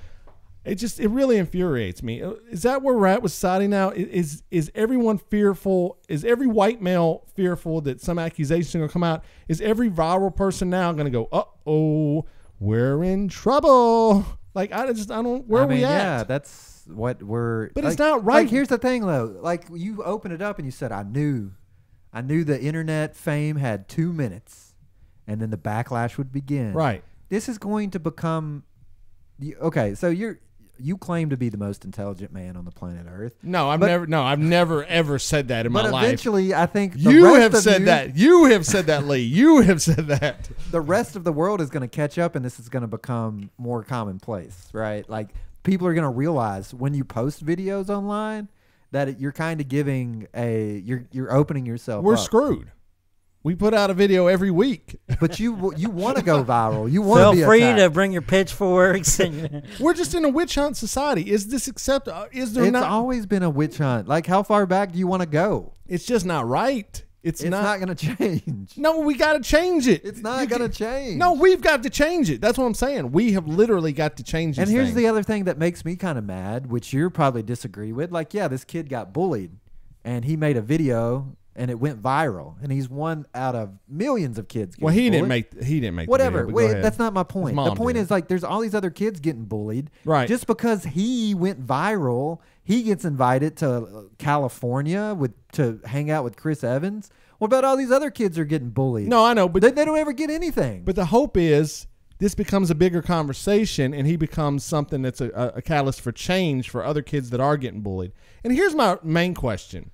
It really infuriates me. Is that where we're at with society now? Is everyone fearful? Is every white male fearful that some accusation is going to come out? Is every viral person now going to go, uh-oh, we're in trouble? Like, I don't, where are we at? Yeah, that's what we're. But it's not right. Like, here's the thing, though. Like, you open it up and you said, I knew the internet fame had 2 minutes, and then the backlash would begin. Right. This is going to become. Okay, so you claim to be the most intelligent man on the planet Earth. No, I've never ever said that in my life. But eventually, I think you have said that. You have said that, Lee. You have said that. The rest of the world is going to catch up, and this is going to become more commonplace, right? Like, people are going to realize when you post videos online that you're kind of giving you're opening yourself. We're up. Screwed. We put out a video every week. But you want to go viral. You want to be Feel free attacked. to bring your pitchforks. And We're just in a witch hunt society. Is this acceptable? Is there It's not? always been a witch hunt. Like, how far back do you want to go? It's just not right. It's not going to change. No, we got to change it. It's not going to change. No, we've got to change it. That's what I'm saying. We have literally got to change it. And here's the other thing that makes me kind of mad, which you probably disagree with. Like, yeah, this kid got bullied, and he made a video, and it went viral, and he's one out of millions of kids. Well, he didn't bullied. make Whatever. The video, Wait, that's not my point. The point is, like, there's all these other kids getting bullied. Right. Just because he went viral, he gets invited to California to hang out with Chris Evans. What about all these other kids are getting bullied? No, I know, but they don't ever get anything. But the hope is this becomes a bigger conversation, and he becomes something that's a catalyst for change for other kids that are getting bullied. And here's my main question.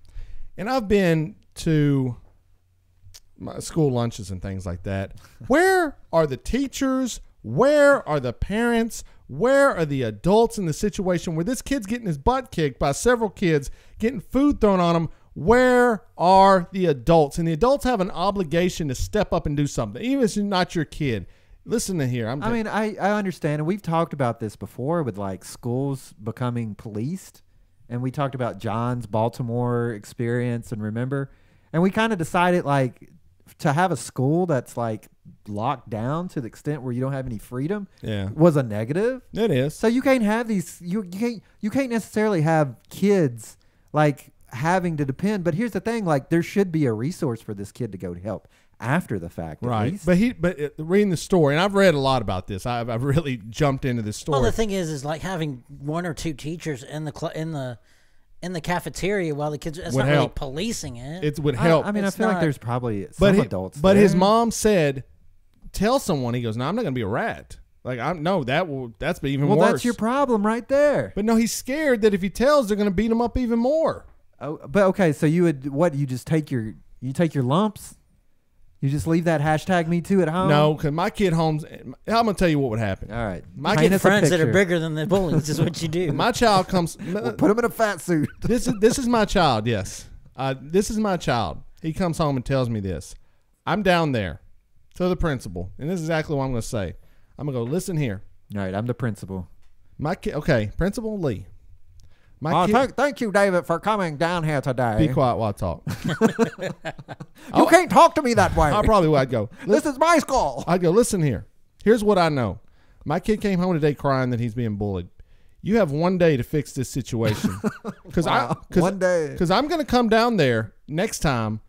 And I've been to my school lunches and things like that. Where are the teachers? Where are the parents? Where are the adults in the situation where this kid's getting his butt kicked by several kids, getting food thrown on him? Where are the adults? And the adults have an obligation to step up and do something, even if it's not your kid. Listen to here. I understand, and we've talked about this before with, like, schools becoming policed. and we talked about John's Baltimore experience, and we kind of decided like to have a school that's like locked down to the extent where you don't have any freedom was a negative. It is. So you can't have these. You can't necessarily have kids like having to depend. But here's the thing: like there should be a resource for this kid to go to help after the fact. Right. But reading the story, and I've read a lot about this. I've really jumped into this story. Well, the thing is like having one or two teachers in the cafeteria while the kids. It's Would not really help. policing it. It would help. I mean, I It's feel like not- there's probably some adults. But there. his mom said, "Tell someone." He goes, "No, I'm not going to be a rat. Like that's even Well, worse." that's your problem right there. But no, he's scared that if he tells, they're going to beat him up even more. Oh, but okay, so you would you just take your lumps? You just leave that hashtag me too at home? No, because my kid home's. I'm going to tell you what would happen. All right. My Paint kid us a Friends that are picture. bigger than the bullies is what you do. My child comes. Put him in a fat suit. This is my child. Yes, this is my child. He comes home and tells me this. I'm down there to the principal, and this is exactly what I'm going to say. I'm going to go, listen here. All right, I'm the principal. My kid. Okay, Principal Lee. My kid. Thank you, David, for coming down here today. Be quiet while I talk. You can't talk to me that way. I probably would. I'd go. This is my school. I'd go, listen here. Here's what I know. My kid came home today crying that he's being bullied. You have one day to fix this situation. Because one day. Because I'm going to come down there next time,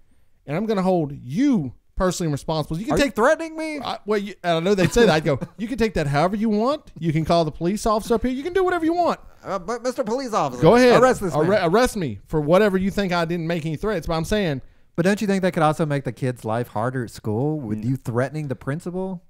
and I'm going to hold you personally responsible. You can Are take you threatening me? I know they'd say that. I'd go, you can take that however you want. You can call the police officer up here. You can do whatever you want. But Mr. Police Officer, Go ahead. Arrest this man. Arrest me for whatever you think I didn't make any threats. But I'm saying, But don't you think that could also make the kid's life harder at school with you threatening the principal?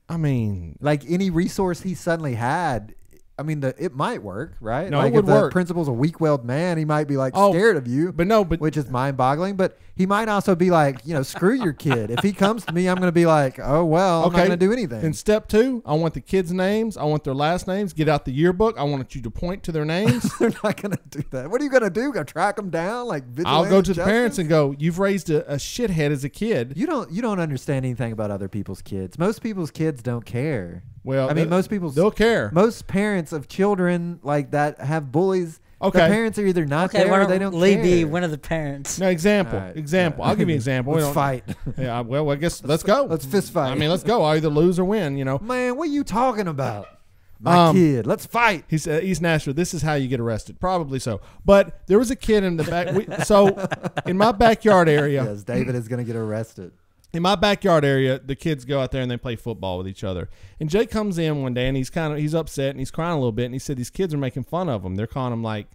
I mean, Like any resource he suddenly had, I mean, it might work, right? No, like it would if the work. principal's a weak-willed man, he might be like Oh, scared of you. but no, which is mind-boggling. But he might also be like, screw your kid. If he comes to me, I'm going to be like, oh well, I'm not going to do anything. In step 2, I want the kids' names. I want their last names. Get out the yearbook. I want you to point to their names. They're not going to do that. What are you going to do? Go track them down? Like I'll go to vigilante the parents justice? and go, you've raised a shithead as a kid. You don't understand anything about other people's kids. Most people's kids don't care. Well, I mean, most people's they'll care. Most parents of children like that have bullies. Okay. The parents are either not Okay, there why or they don't don't Lee care. be one of the parents? No, example. All right. Example. I'll give you an example. We Let's don't- fight. Yeah, well, I guess let's go. Let's fist fight. I mean, let's go. I'll either lose or win, Man, what are you talking about? My kid. Let's fight. He's East Nashville. This is how you get arrested. Probably so. But there was a kid in the back. So in my backyard area, Yes, David is going to get arrested. in my backyard area, the kids go out there and they play football with each other. And Jake comes in one day and he's upset and he's crying a little bit. And he said these kids are making fun of him. They're calling him like,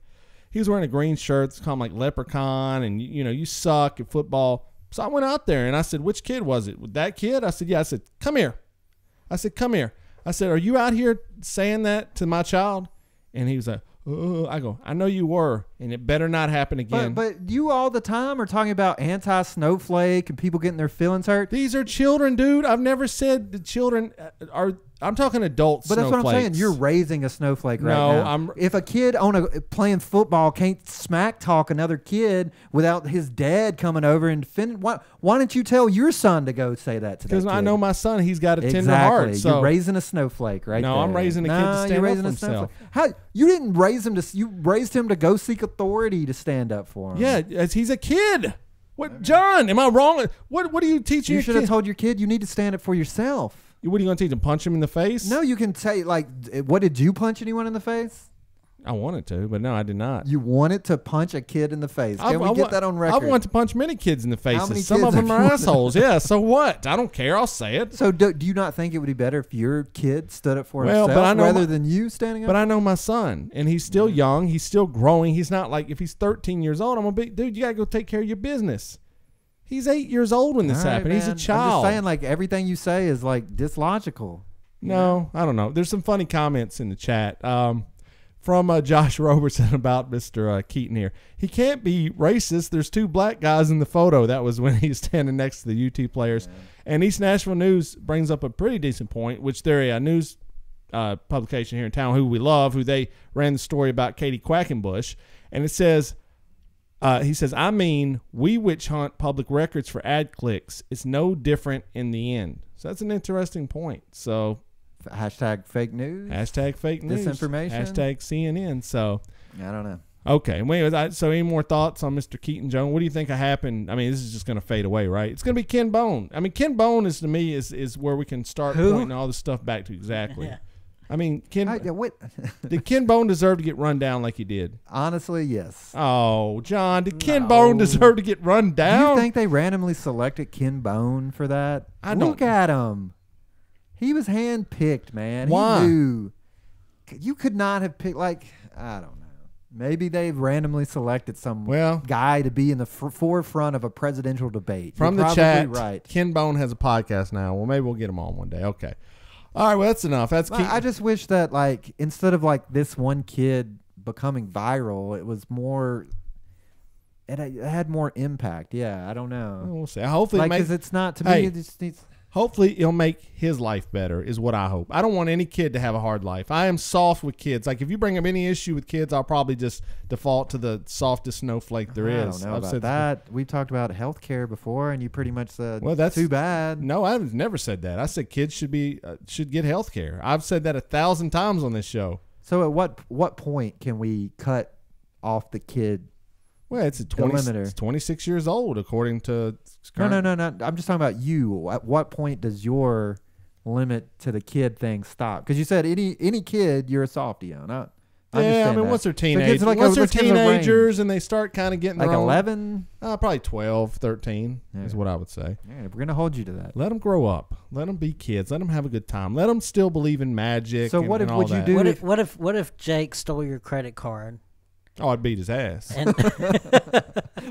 he was wearing a green shirt. It's called him like leprechaun. And, you suck at football. So I went out there and I said, which kid was it? That kid? I said, yeah. I said, come here. I said, are you out here saying that to my child? And he was like, I go, I know you were, and it better not happen again. But you all the time are talking about anti-snowflake and people getting their feelings hurt. These are children, dude. I've never said the children are. I'm talking adults. But that's what I'm saying. snowflakes. You're raising a snowflake right No, now. If a kid playing football can't smack talk another kid without his dad coming over and defending, why don't you tell your son to go say that to that Because kid? I know my son. He's got a tender Exactly. heart. So You're raising a snowflake right No, there. I'm raising a kid to stand you're up raising for a himself. snowflake. How you didn't raise him to? You raised him to go seek authority to stand up for him. yeah, he's a kid. What, John? Am I wrong? What are you teaching? You your should have kid? told your kid you need to stand up for yourself. What are you going to teach him? Punch him in the face? No, you can say like, what did you punch anyone in the face? I wanted to, but no, I did not. You wanted to punch a kid in the face. Can we get that on record? I want to punch many kids in the many faces. Some kids of them have are you wanted- assholes. Yeah, so what? I don't care. I'll say it. So do you not think it would be better if your kid stood up for Well, himself but I know rather my- than you standing up? But I know my son, and he's still young. He's still growing. He's not like, if he's 13 years old, I'm going to be, dude, you got to go take care of your business. He's 8 years old when this All right, happened. He's a man. child. I'm just saying, like, everything you say is like dislogical. No, I don't know. There's some funny comments in the chat from Josh Robertson about Mr. Keaton here. He can't be racist. There's 2 black guys in the photo. That was when he's standing next to the UT players. Yeah. And East Nashville News brings up a pretty decent point, which they're a news publication here in town who we love, who they ran the story about Katie Quackenbush. And it says, he says, I mean, we witch hunt public records for ad clicks. It's no different in the end. So that's an interesting point. So Hashtag fake news. hashtag fake news. Disinformation. Hashtag CNN. So I don't know. Okay. Wait, so any more thoughts on Mr. Keaton Jones? What do you think happened? I mean, this is just going to fade away, right? It's going to be Ken Bone. I mean, Ken Bone is to me is where we can start pointing all this stuff back to exactly. Yeah. I mean, What? did Ken Bone deserve to get run down like he did? Honestly, yes. Oh, John, did Ken Bone deserve to get run down? You think they randomly selected Ken Bone for that? Look at him. He was handpicked, man. Why? He knew. You could not have picked, I don't know. Maybe they randomly selected some guy to be in the forefront of a presidential debate. From You're the chat, right. Ken Bone has a podcast now. Well, maybe we'll get him on one day. Okay. All right, well, that's enough. I just wish that, instead of, this one kid becoming viral, it was more... It had more impact. Yeah, I don't know. We'll see. Hopefully, because it's not, to me, it just needs... Hopefully, it'll make his life better, is what I hope. I don't want any kid to have a hard life. I am soft with kids. If you bring up any issue with kids, I'll probably just default to the softest snowflake there is. I don't know about that. We talked about healthcare before, and you pretty much said, well, that's too bad. No, I've never said that. I said kids should get healthcare. I've said that 1,000 times on this show. So at what point can we cut off the kid? Well, it's 26 years old, according to... No. I'm just talking about you. At what point does your limit to the kid thing stop? Because you said any kid, you're a softie on. Once they're teenagers, and they start kind of getting their own, 11? Probably 12, 13 is what I would say. Yeah, we're going to hold you to that. Let them grow up. Let them be kids. Let them have a good time. Let them still believe in magic. So what would you do? What if Jake stole your credit card? Oh, I'd beat his ass.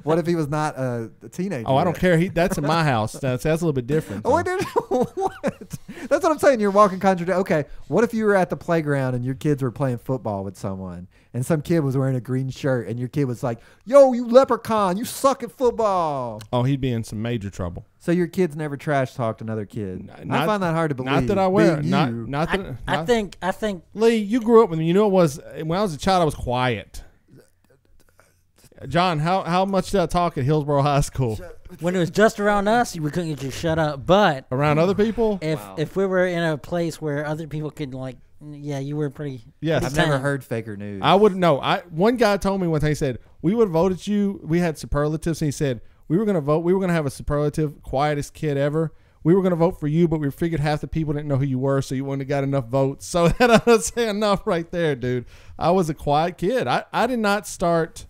What if he was not a teenager? Oh, I don't care. That's in my house. That's a little bit different. What? That's what I'm saying. You're walking contradiction. Okay, what if you were at the playground and your kids were playing football with someone, and some kid was wearing a green shirt, and your kid was like, "Yo, you leprechaun, you suck at football." Oh, he'd be in some major trouble. So your kids never trash talked another kid. I find that hard to believe. Not that I wear. I think Lee, you grew up with me. You know it was when I was a child. I was quiet. John, how much did I talk at Hillsborough High School? When it was just around us, we couldn't get you shut up. But around other people, if we were in a place where other people could you were pretty. Yes, I've never heard faker news. I wouldn't know. One guy told me one time. He said we would have voted you. We had superlatives, and he said we were going to vote. We were going to have a superlative, quietest kid ever. We were going to vote for you, but we figured half the people didn't know who you were, so you wouldn't have got enough votes. So that ought to say enough right there, dude. I was a quiet kid. I did not start.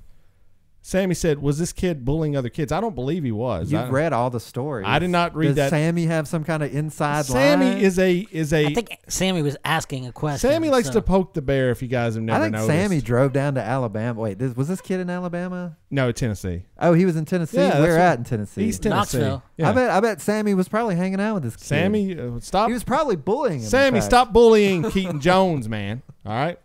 Sammy said, was this kid bullying other kids? I don't believe he was. You've read all the stories. I did not read Does that. Sammy have some kind of inside Sammy line? is a. I think Sammy was asking a question. Sammy likes to poke the bear, if you guys have never noticed. I think Sammy drove down to Alabama. Wait, was this kid in Alabama? No, Tennessee. Oh, he was in Tennessee? Yeah, Where at in Tennessee? East Tennessee. Knoxville. Yeah. I bet Sammy was probably hanging out with this kid. Sammy, stop. He was probably bullying him. Sammy, stop bullying Keaton Jones, man. All right?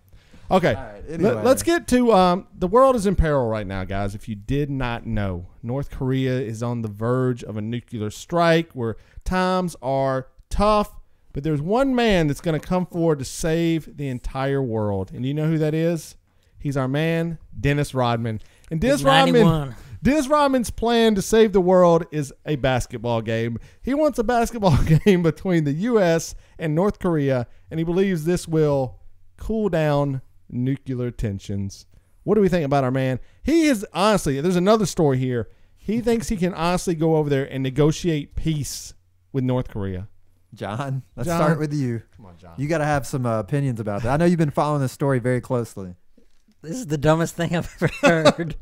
Okay. All right, anyway. Let's get to the world is in peril right now, guys. If you did not know, North Korea is on the verge of a nuclear strike where times are tough, but there's one man that's going to come forward to save the entire world. And you know who that is? He's our man, Dennis Rodman. And Dennis Rodman's plan to save the world is a basketball game. He wants a basketball game between the U.S. and North Korea, and he believes this will cool down nuclear tensions. What do we think about our man? He is honestly, there's another story here. He thinks he can honestly go over there and negotiate peace with North Korea. John, let's start with you. Come on, John. You got to have some opinions about that. I know you've been following this story very closely. This is the dumbest thing I've ever heard.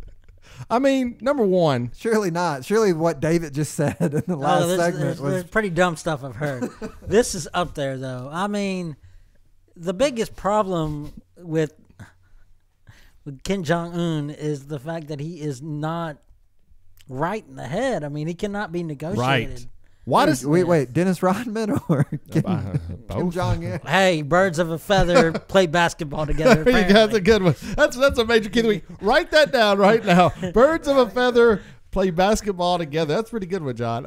I mean, number one. Surely not. Surely what David just said in the last segment was there's pretty dumb stuff I've heard. This is up there, though. I mean, the biggest problem with Kim Jong-un is the fact that he is not right in the head. I mean, he cannot be negotiated. Right. Why does wait, Dennis Rodman or Kim Jong-un? Hey, birds of a feather play basketball together. There you go. That's a good one. That's a major key of the week. Write that down right now. Birds of a feather play basketball together. That's a pretty good one, John.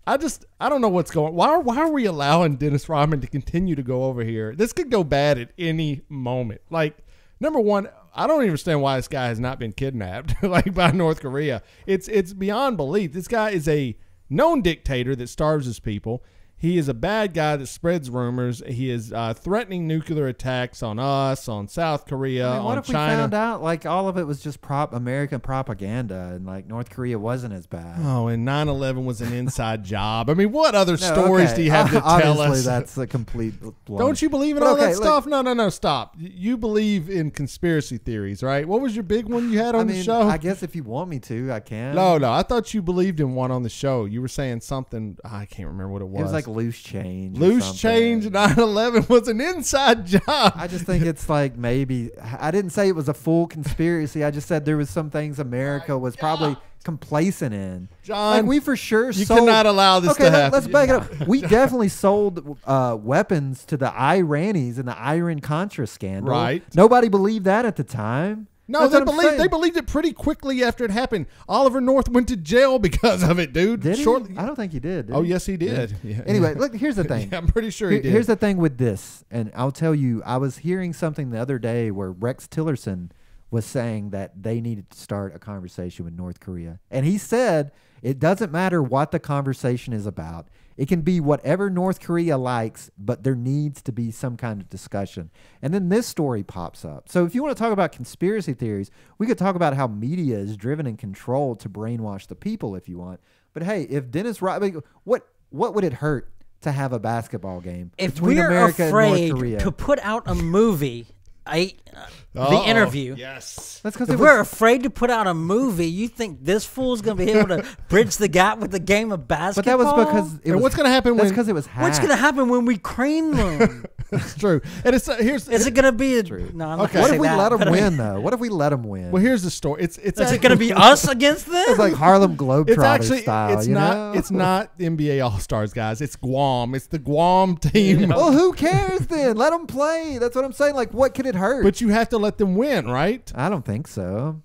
I don't know what's going on. Why are we allowing Dennis Rodman to continue to go over here? This could go bad at any moment. Like, number one, I don't understand why this guy has not been kidnapped by North Korea. It's beyond belief. This guy is a known dictator that starves his people. He is a bad guy that spreads rumors. He is threatening nuclear attacks on us, on South Korea, I mean, what on if China. we found out like all of it was just American propaganda and like North Korea wasn't as bad? Oh, and 9/11 was an inside job. I mean, what other stories do you have to tell Obviously, us? that's a complete blunder. Don't you believe in all that stuff? No, stop. You believe in conspiracy theories, right? What was your big one you had on the show? I guess if you want me to, I can. No, I thought you believed in one on the show. You were saying something. I can't remember what it was. It was like loose change. Loose change. 9/11 was an inside job. I just think it's like maybe I didn't say it was a full conspiracy. I just said there was some things America was probably complacent in. John, like we for sure you sold. cannot allow this to happen. Let's back it up. We definitely sold weapons to the Iranis in the Iran-Contra scandal. Right. Nobody believed that at the time. No, That's what I'm saying. they believed it pretty quickly after it happened. Oliver North went to jail because of it, dude. Did he? Shortly. I don't think he did. Oh, yes, he did. Yeah. Anyway, look, here's the thing. Yeah, I'm pretty sure he did. Here's the thing with this, and I'll tell you, I was hearing something the other day where Rex Tillerson was saying that they needed to start a conversation with North Korea. And he said it doesn't matter what the conversation is about. It can be whatever North Korea likes, but there needs to be some kind of discussion. And then this story pops up. So if you want to talk about conspiracy theories, we could talk about how media is driven and controlled to brainwash the people if you want. But hey, if Dennis Rodman, what would it hurt to have a basketball game If between we're America and afraid North Korea? to put out a movie, the interview. Yes. That's because If we're afraid to put out a movie, you think this fool's going to be able to bridge the gap with the game of basketball? But that was because it And was, what's going to happen that's when? because it was hacked. What's going to happen when we cream them? That's true. And it's here's. Is it going to be a... True. No, I'm Okay. not What gonna if we say let that, them but I mean, win, though? What if we let them win? Well, here's the story. It's Is it going to be us against them? It's like Harlem Globetrotters It's actually style. it's you not know? it's not NBA All Stars, guys. It's Guam. It's the Guam team. Well, who cares then? Let them play. That's what I'm saying. Like, what could it hurt? But you have to let them win, right? I don't think so.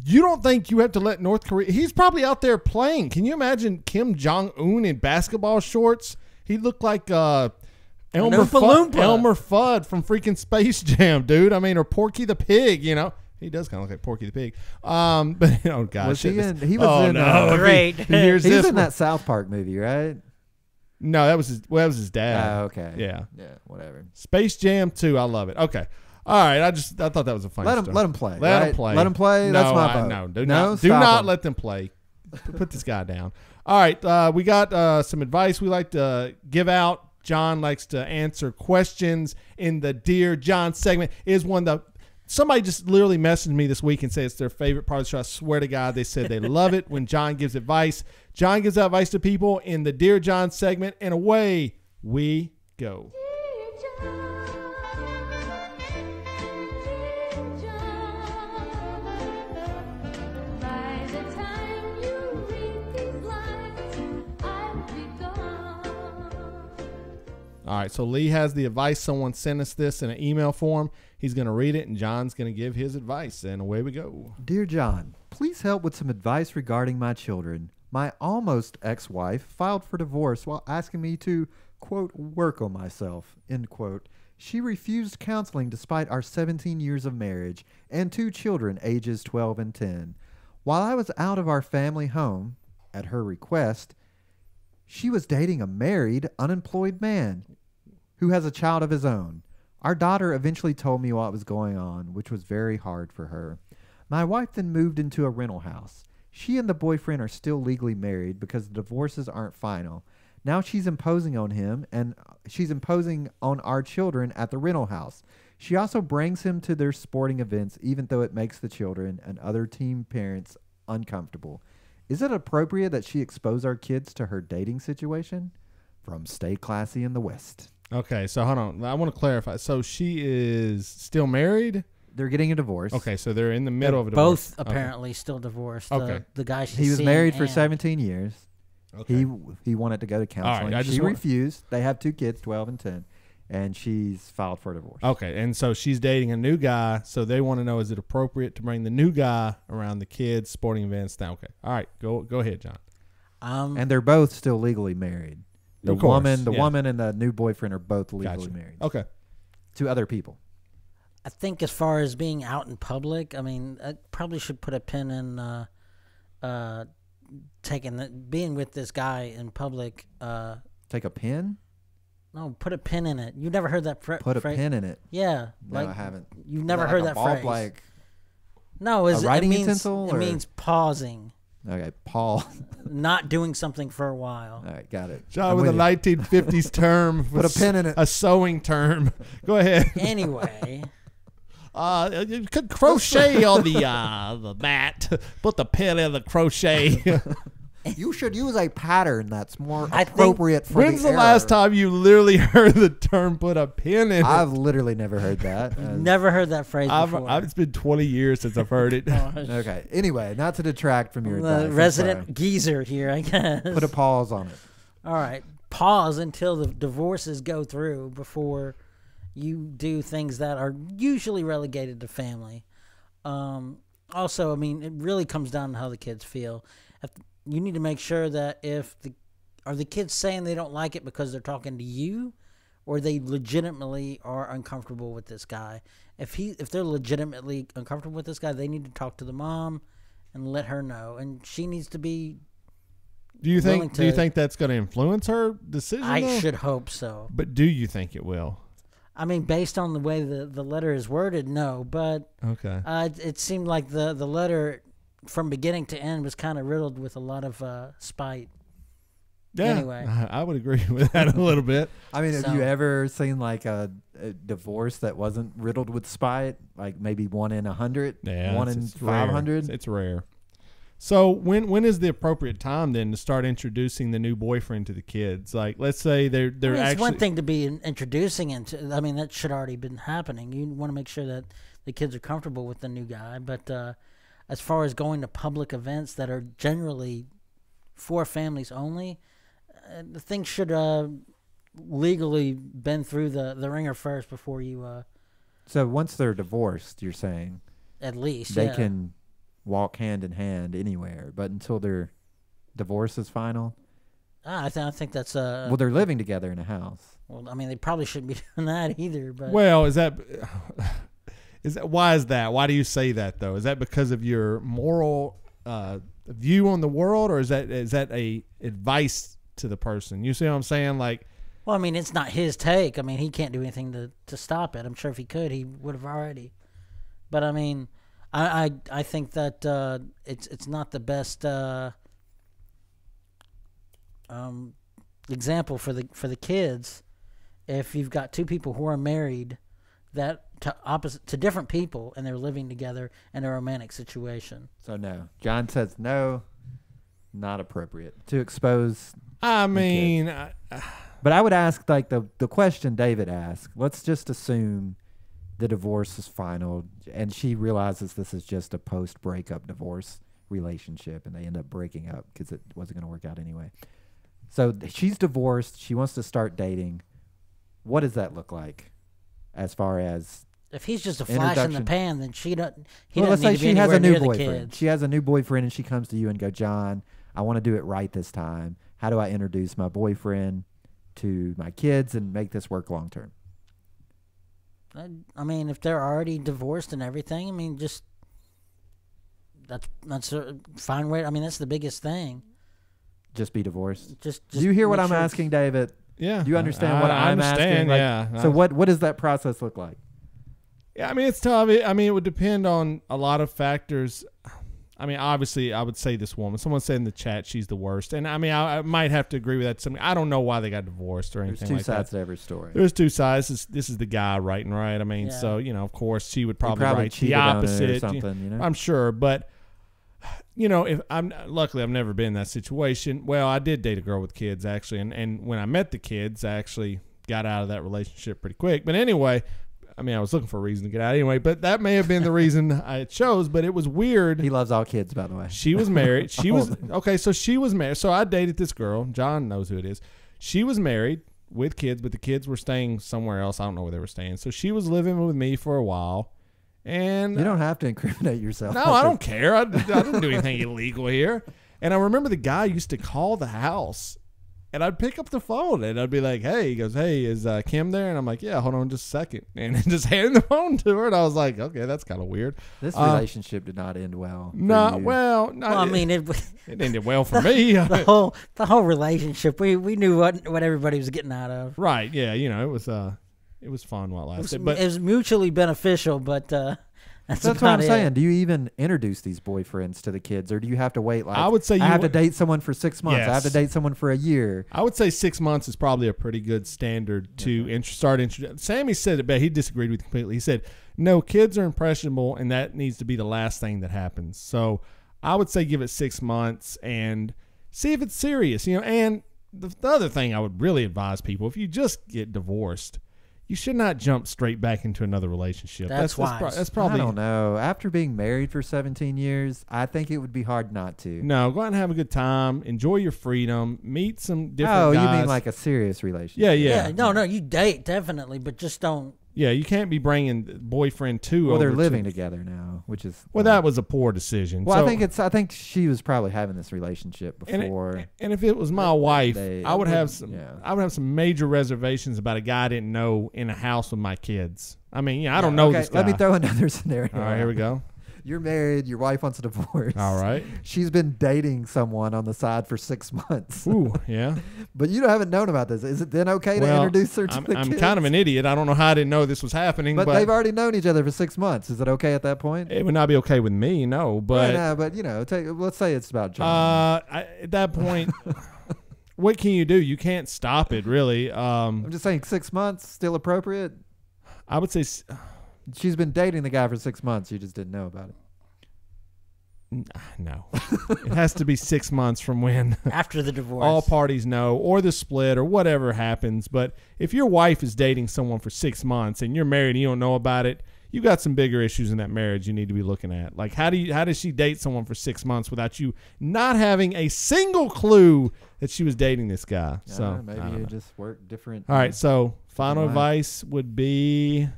You don't think you have to let North Korea? He's probably out there playing. Can you imagine Kim Jong Un in basketball shorts? He looked like Elmer Oompa Fudd from freaking Space Jam, dude. I mean, or Porky the Pig. You know, he does kind of look like Porky the Pig. But gosh, Was he in? He oh, was in. no. Great. Here's He was this in one. that South Park movie, right? No, that was his dad. Oh, okay. Yeah. Yeah. Whatever. Space Jam 2. I love it. Okay. All right. I thought that was a funny Let story. him play. Let right? him play. Let him play. No, That's my vote. No, do No, not. Do stop not him. let them play. Put this guy down. All right. We got some advice we like to give out. John likes to answer questions in the Dear John segment. Is one that somebody just literally messaged me this week and said it's their favorite part of the show. I swear to God, they said they love it when John gives advice. John gives advice to people in the Dear John segment, and away we go. All right, so Lee has the advice. Someone sent us this in an email form. He's going to read it, and John's going to give his advice, and away we go. Dear John, please help with some advice regarding my children. My almost ex-wife filed for divorce while asking me to, quote, work on myself, end quote. She refused counseling despite our 17 years of marriage and 2 children ages 12 and 10. While I was out of our family home, at her request, she was dating a married, unemployed man who has a child of his own. Our daughter eventually told me what was going on, which was very hard for her. My wife then moved into a rental house. She and the boyfriend are still legally married because the divorces aren't final. Now she's imposing on him, and she's imposing on our children at the rental house. She also brings him to their sporting events, even though it makes the children and other teen parents uncomfortable. Is it appropriate that she expose our kids to her dating situation? From Stay Classy in the West. Okay, so hold on. I want to clarify. So she is still married? They're getting a divorce. Okay, so they're in the middle of a divorce. Both apparently still divorced. Okay. The guy she's He was seeing married for and- 17 years. Okay. He wanted to go to counseling. I just She want- refused. They have 2 kids, 12 and 10, and she's filed for divorce. Okay, and so she's dating a new guy, so they want to know, is it appropriate to bring the new guy around the kids' sporting events? Now, okay. All right, go ahead, John. And they're both still legally married. The Of course, woman and the new boyfriend are both legally Gotcha. married Okay. to other people. I think as far as being out in public, I mean, I probably should put a pin in being with this guy in public. To Take a pin? No, put a pin in it. You never heard that phrase? Put a pin in it. Yeah. No, I haven't. You've never Is heard like that a phrase? Like no, a writing utensil? It means pausing. Okay, Paul. Not doing something for a while. All right, got it. John with a 1950s term. Put a pin in it. A sewing term. Go ahead. Anyway. You could crochet on the mat. Put the pin in the crochet. You should use a pattern that's more I think- appropriate for When's the error. last time you literally heard the term "put a pin in"? I've literally never heard that. Never heard that phrase before. It's been 20 years since I've heard it. Okay. Anyway, not to detract from your advice. The I'm resident geezer here, I guess. sorry. Put a pause on it. All right. Pause until the divorces go through before you do things that are usually relegated to family. Also, I mean, it really comes down to how the kids feel. You need to make sure that are the kids saying they don't like it because they're talking to you, or they legitimately are uncomfortable with this guy. If they're legitimately uncomfortable with this guy, they need to talk to the mom and let her know, and she needs to be. Do you think that's going to influence her decision? I should hope so. But do you think it will? I mean, based on the way the letter is worded, no. But okay, it seemed like the letter from beginning to end was kind of riddled with a lot of spite. Yeah, anyway, I would agree with that a little bit. I mean, have you ever seen like a divorce that wasn't riddled with spite? Like maybe 1 in 100, Yeah, 1 in it's 500. It's rare. So when is the appropriate time then to start introducing the new boyfriend to the kids? Like, let's say they're it's actually one thing to be introducing into. I mean, that should already been happening. You want to make sure that the kids are comfortable with the new guy. But as far as going to public events that are generally for families only, the thing should legally been through the ringer first before you. So once they're divorced, you're saying At least they can walk hand in hand anywhere, but until their divorce is final. I think that's Well, they're living together in a house. Well, I mean, they probably shouldn't be doing that either. But well, is that why is that? Why do you say that though? Is that because of your moral view on the world, or is that a advice to the person? You see what I'm saying? Like, well, I mean, it's not his take. I mean, he can't do anything to stop it. I'm sure if he could, he would have already. But I mean, I think that it's not the best example for the kids if you've got two people who are married that to different people and they're living together in a romantic situation. So no, John says no, not appropriate to expose. I mean, but I would ask like the question David asked. Let's just assume the divorce is final and she realizes this is just a post-breakup divorce relationship and they end up breaking up because it wasn't going to work out anyway. So she's divorced. She wants to start dating. What does that look like as far as if he's just a flash in the pan, then she doesn't. Let's say she has a new boyfriend. Kids. She has a new boyfriend and she comes to you and go, John, I want to do it right this time. How do I introduce my boyfriend to my kids and make this work long term? I mean, if they're already divorced and everything, I mean, just that's a fine way. I mean, that's the biggest thing. Just be divorced. Just do you hear what I'm asking, David? Yeah. Do you understand what I'm asking? Like, yeah. So what does that process look like? Yeah, I mean, it's tough. I mean, it would depend on a lot of factors. I mean, obviously, I would say this woman. Someone said in the chat she's the worst, and I mean, I might have to agree with that. I don't know why they got divorced or anything. There's two like sides that. to every story. There's two sides. This is the guy writing, right? I mean, so of course, she would probably write the opposite. Or something, you know? I'm sure, but if luckily I've never been in that situation. Well, I did date a girl with kids actually, and when I met the kids, I actually got out of that relationship pretty quick. But anyway. I mean, I was looking for a reason to get out anyway, but that may have been the reason I chose. But it was weird. He loves all kids, by the way. She was married. She was okay. So she was married. So I dated this girl. John knows who it is. She was married with kids, but the kids were staying somewhere else. I don't know where they were staying. So she was living with me for a while. And you don't have to incriminate yourself. No, I don't care. I didn't do anything illegal here. And I remember the guy used to call the house And I'd pick up the phone and I'd be like, hey, he goes, hey, is Kim there? And I'm like, yeah, hold on just a second. And just handing the phone to her. And I was like, okay, that's kind of weird. This relationship did not end well. No, well. Well, I mean, it ended well for me. The whole relationship, we knew what everybody was getting out of. Right. Yeah. You know, it was fun while it lasted. It was mutually beneficial, but that's what I'm saying. Do you even introduce these boyfriends to the kids, or do you have to wait? Like, I would say I have to date someone for 6 months. Yes. I have to date someone for a year. I would say 6 months is probably a pretty good standard to start introducing. Sammy said it, but he disagreed with you completely. He said, no, kids are impressionable, and that needs to be the last thing that happens. So I would say give it 6 months and see if it's serious. You know, and the other thing I would really advise people, if you just get divorced, you should not jump straight back into another relationship. That's wise. That's probably. I don't know. After being married for 17 years, I think it would be hard not to. No, go out and have a good time. Enjoy your freedom. Meet some different guys. Oh, you mean like a serious relationship? Yeah. No, you date definitely, but just don't. Yeah, you can't be bringing boyfriend two. Well, over they're living together now, which is that was a poor decision. Well, So, I think she was probably having this relationship before. and if it was my wife, they- I would have some. yeah. I would have some major reservations about a guy I didn't know in a house with my kids. I mean, I don't know this guy. Let me throw another scenario. All right, here we go. You're married. Your wife wants a divorce. All right. She's been dating someone on the side for 6 months. Ooh, yeah. But you haven't known about this. Is it then okay to introduce her to the I'm kids? kind of an idiot. I don't know how I didn't know this was happening. But they've already known each other for 6 months. Is it okay at that point? It would not be okay with me, no. But but you know, let's say it's about John. at that point, what can you do? You can't stop it, really. I'm just saying 6 months still appropriate. I would say She's been dating the guy for 6 months. You just didn't know about it. no. It has to be 6 months from when After the divorce. all parties know, or the split, or whatever happens. But if your wife is dating someone for 6 months and you're married and you don't know about it, you got some bigger issues in that marriage you need to be looking at. Like, how does she date someone for 6 months without you not having a single clue that she was dating this guy? So Maybe you just work different. all right. So final life. advice would be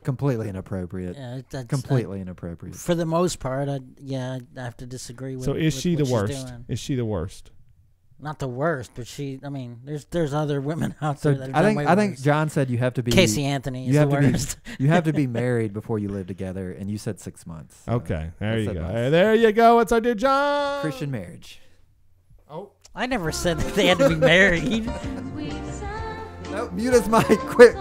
Completely inappropriate. Yeah, that's, Completely inappropriate. For the most part, I have to disagree with. so. Is with she the what she's worst? doing. Is she the worst? Not the worst, but I mean, there's other women out there So that have I done think way I think worse. John said you have to be Casey Anthony is you the have to worst. be you have to be married before you live together, and you said 6 months. So Okay, there that's you go. advice. There you go. It's our dear John. Christian marriage. Oh, I never said that they had to be married. No, mute his mic quick.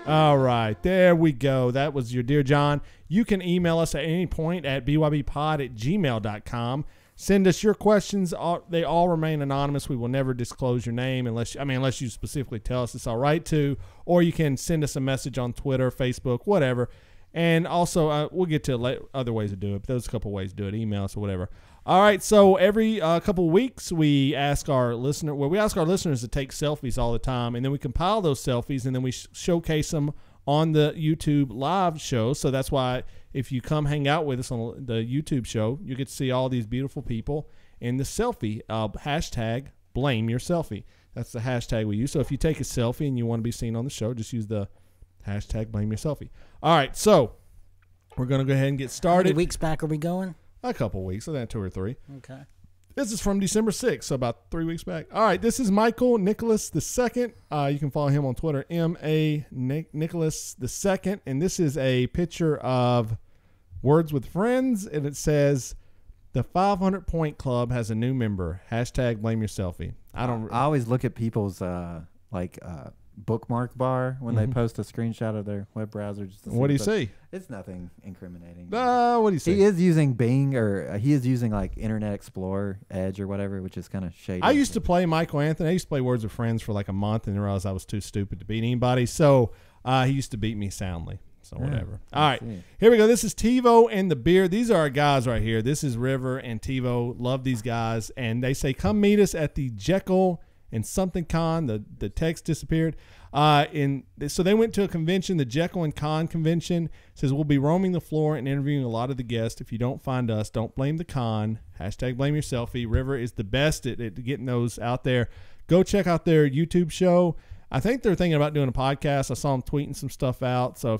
all right. There we go. That was your dear John. You can email us at any point at bybpod@gmail.com. Send us your questions. They all remain anonymous. We will never disclose your name unless you specifically tell us it's all right to. Or you can send us a message on Twitter, Facebook, whatever. And also, we'll get to other ways to do it. But there's a couple ways to do it. Email us or whatever. All right. So every couple of weeks, we ask our listeners to take selfies all the time, and then we compile those selfies, and then we showcase them on the YouTube live show. So that's why if you come hang out with us on the YouTube show, you get to see all these beautiful people in the selfie. Hashtag blame your selfie. That's the hashtag we use. So if you take a selfie and you want to be seen on the show, just use the hashtag blame your selfie. All right, so we're going to go ahead and get How started. many weeks back are we going? A couple weeks, I think 2 or 3. Okay. This is from December 6th, so about 3 weeks back. All right, this is Michael Nicholas II. You can follow him on Twitter, M.A. Nicholas II. And this is a picture of Words with Friends, and it says, the 500-point club has a new member. Hashtag blame your selfie. I always look at people's bookmark bar when they post a screenshot of their web browser. Just to What do you but see? It's nothing incriminating. What do you say? He is using Bing, or he is using like Internet Explorer, Edge, or whatever, which is kind of shady. I used to play Michael Anthony. I used to play Words with Friends for like a month and realized I was too stupid to beat anybody. So he used to beat me soundly. So whatever. All right, here we go. This is TiVo and the Beard. These are our guys right here. This is River and TiVo. Love these guys. And they say, come meet us at the Jekyll and something con. The text disappeared. So they went to a convention, the Jekyll and Con convention. It says, we'll be roaming the floor and interviewing a lot of the guests. If you don't find us, don't blame the con. Hashtag blame your selfie. River is the best at getting those out there. Go check out their YouTube show. I think they're thinking about doing a podcast. I saw them tweeting some stuff out. So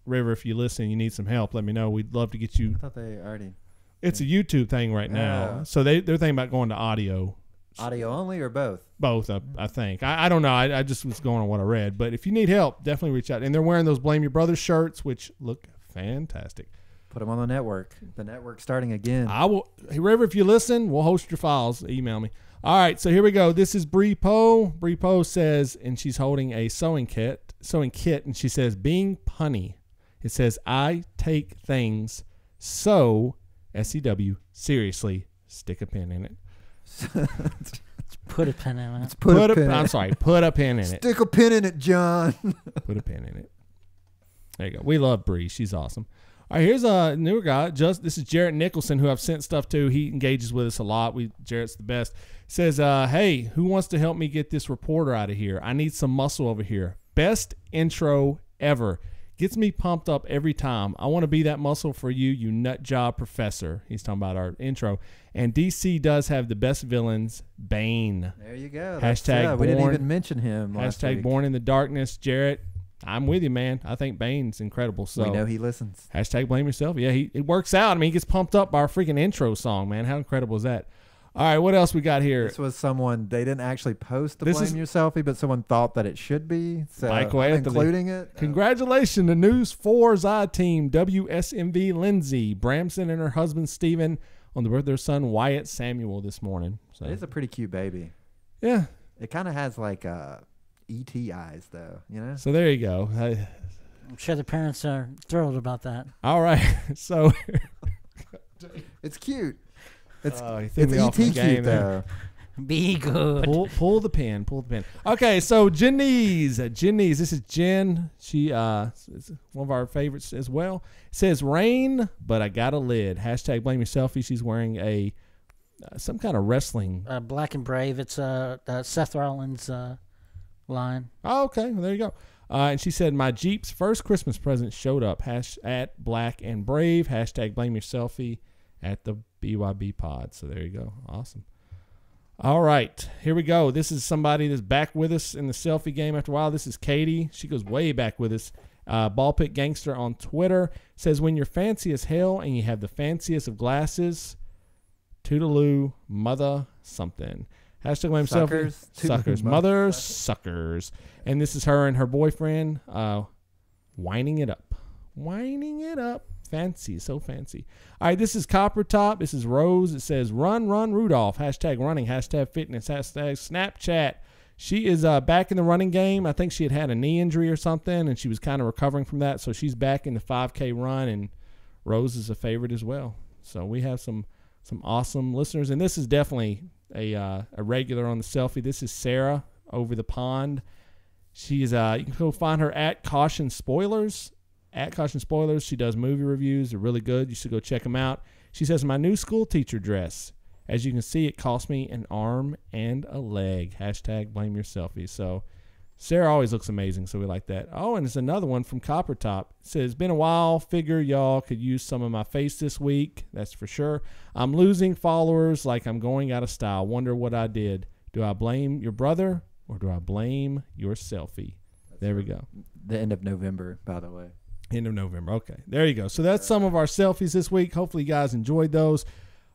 River, if you listen, you need some help, let me know. We'd love to get you. I thought they already. It's a YouTube thing right now. So they're thinking about going to audio. Audio only or both? Both, I think. I don't know. I just was going on what I read. But if you need help, definitely reach out. And they're wearing those Blame Your Brother shirts, which look fantastic. Put them on the network. The network's starting again. I will. River, if you listen, we'll host your files. Email me. All right, so here we go. This is Bree Poe. Bree Poe says, and she's holding a sewing kit, and she says, being punny. It says, I take things so, S-E-W, seriously, stick a pin in it. Put a pin in it. Put a pin. I'm sorry, put a pin in it. Stick a pin in it, John. Put a pin in it. There you go. We love Bree. She's awesome. All right, here's a newer guy. This is Jarrett Nicholson, who I've sent stuff to. He engages with us a lot. Jarrett's the best. Says, hey, who wants to help me get this reporter out of here? I need some muscle over here. Best intro ever. Gets me pumped up every time. I want to be that muscle for you, you nut job professor. He's talking about our intro. And DC does have the best villains, Bane. There you go. Hashtag we didn't born- even mention him last Hashtag week. Born in the Darkness. Jarrett, I'm with you, man. I think Bane's incredible. So We know he listens. hashtag blame yourself. Yeah, it works out. I mean, he gets pumped up by our freaking intro song, man. How incredible is that? All right, what else we got here? This was someone, they didn't actually post the This Blame is- Your Selfie, but someone thought that it should be. So Michael I'm Anthony. including it. Congratulations, the News 4's I-Team, WSMV Lindsay, Bramson and her husband Stephen on the birth of their son Wyatt Samuel this morning. So, It is a pretty cute baby. yeah, It kind of has like E.T. eyes, though, you know? so there you go. I'm sure the parents are thrilled about that. All right, so It's cute. It's you threw it's me off E.T. my game cute, there. though. Be good. Pull the pin. Okay, so Jenny's. This is Jen. She is one of our favorites as well. It says rain, but I got a lid. Hashtag blame your selfie. She's wearing a some kind of wrestling. Black and Brave. It's Seth Rollins line. Oh, okay. Well, there you go. And she said my Jeep's first Christmas present showed up at Black and Brave. Hashtag blame your selfie at the BYB pod. So there you go. Awesome. All right, here we go. This is somebody that's back with us in the selfie game after a while. This is Katie. She goes way back with us. Ball Pit Gangster on Twitter says, when you're fancy as hell and you have the fanciest of glasses, toodaloo, mother something. Hashtag blame Suckers. selfie. Suckers. Mother suckers. And this is her and her boyfriend winding it up. Winding it up. Fancy, so fancy. All right, this is Copper Top. This is Rose. It says, run, Rudolph. Hashtag running, hashtag fitness, hashtag Snapchat. She is back in the running game. I think she had a knee injury or something, and she was kind of recovering from that. So she's back in the 5K run, and Rose is a favorite as well. So we have some awesome listeners, and this is definitely a regular on the selfie. This is Sarah over the pond. She's you can go find her at Caution Spoilers. At Caution Spoilers, she does movie reviews. They're really good. You should go check them out. She says, my new school teacher dress. As you can see, it cost me an arm and a leg. Hashtag blame your selfie. So Sarah always looks amazing, so we like that. Oh, and there's another one from Copper Top. It says, been a while. Figure y'all could use some of my face this week. That's for sure. I'm losing followers like I'm going out of style. Wonder what I did. Do I blame your brother or do I blame your selfie? There we go. The end of November, by the way. End of November. Okay. There you go. So that's some of our selfies this week. Hopefully you guys enjoyed those.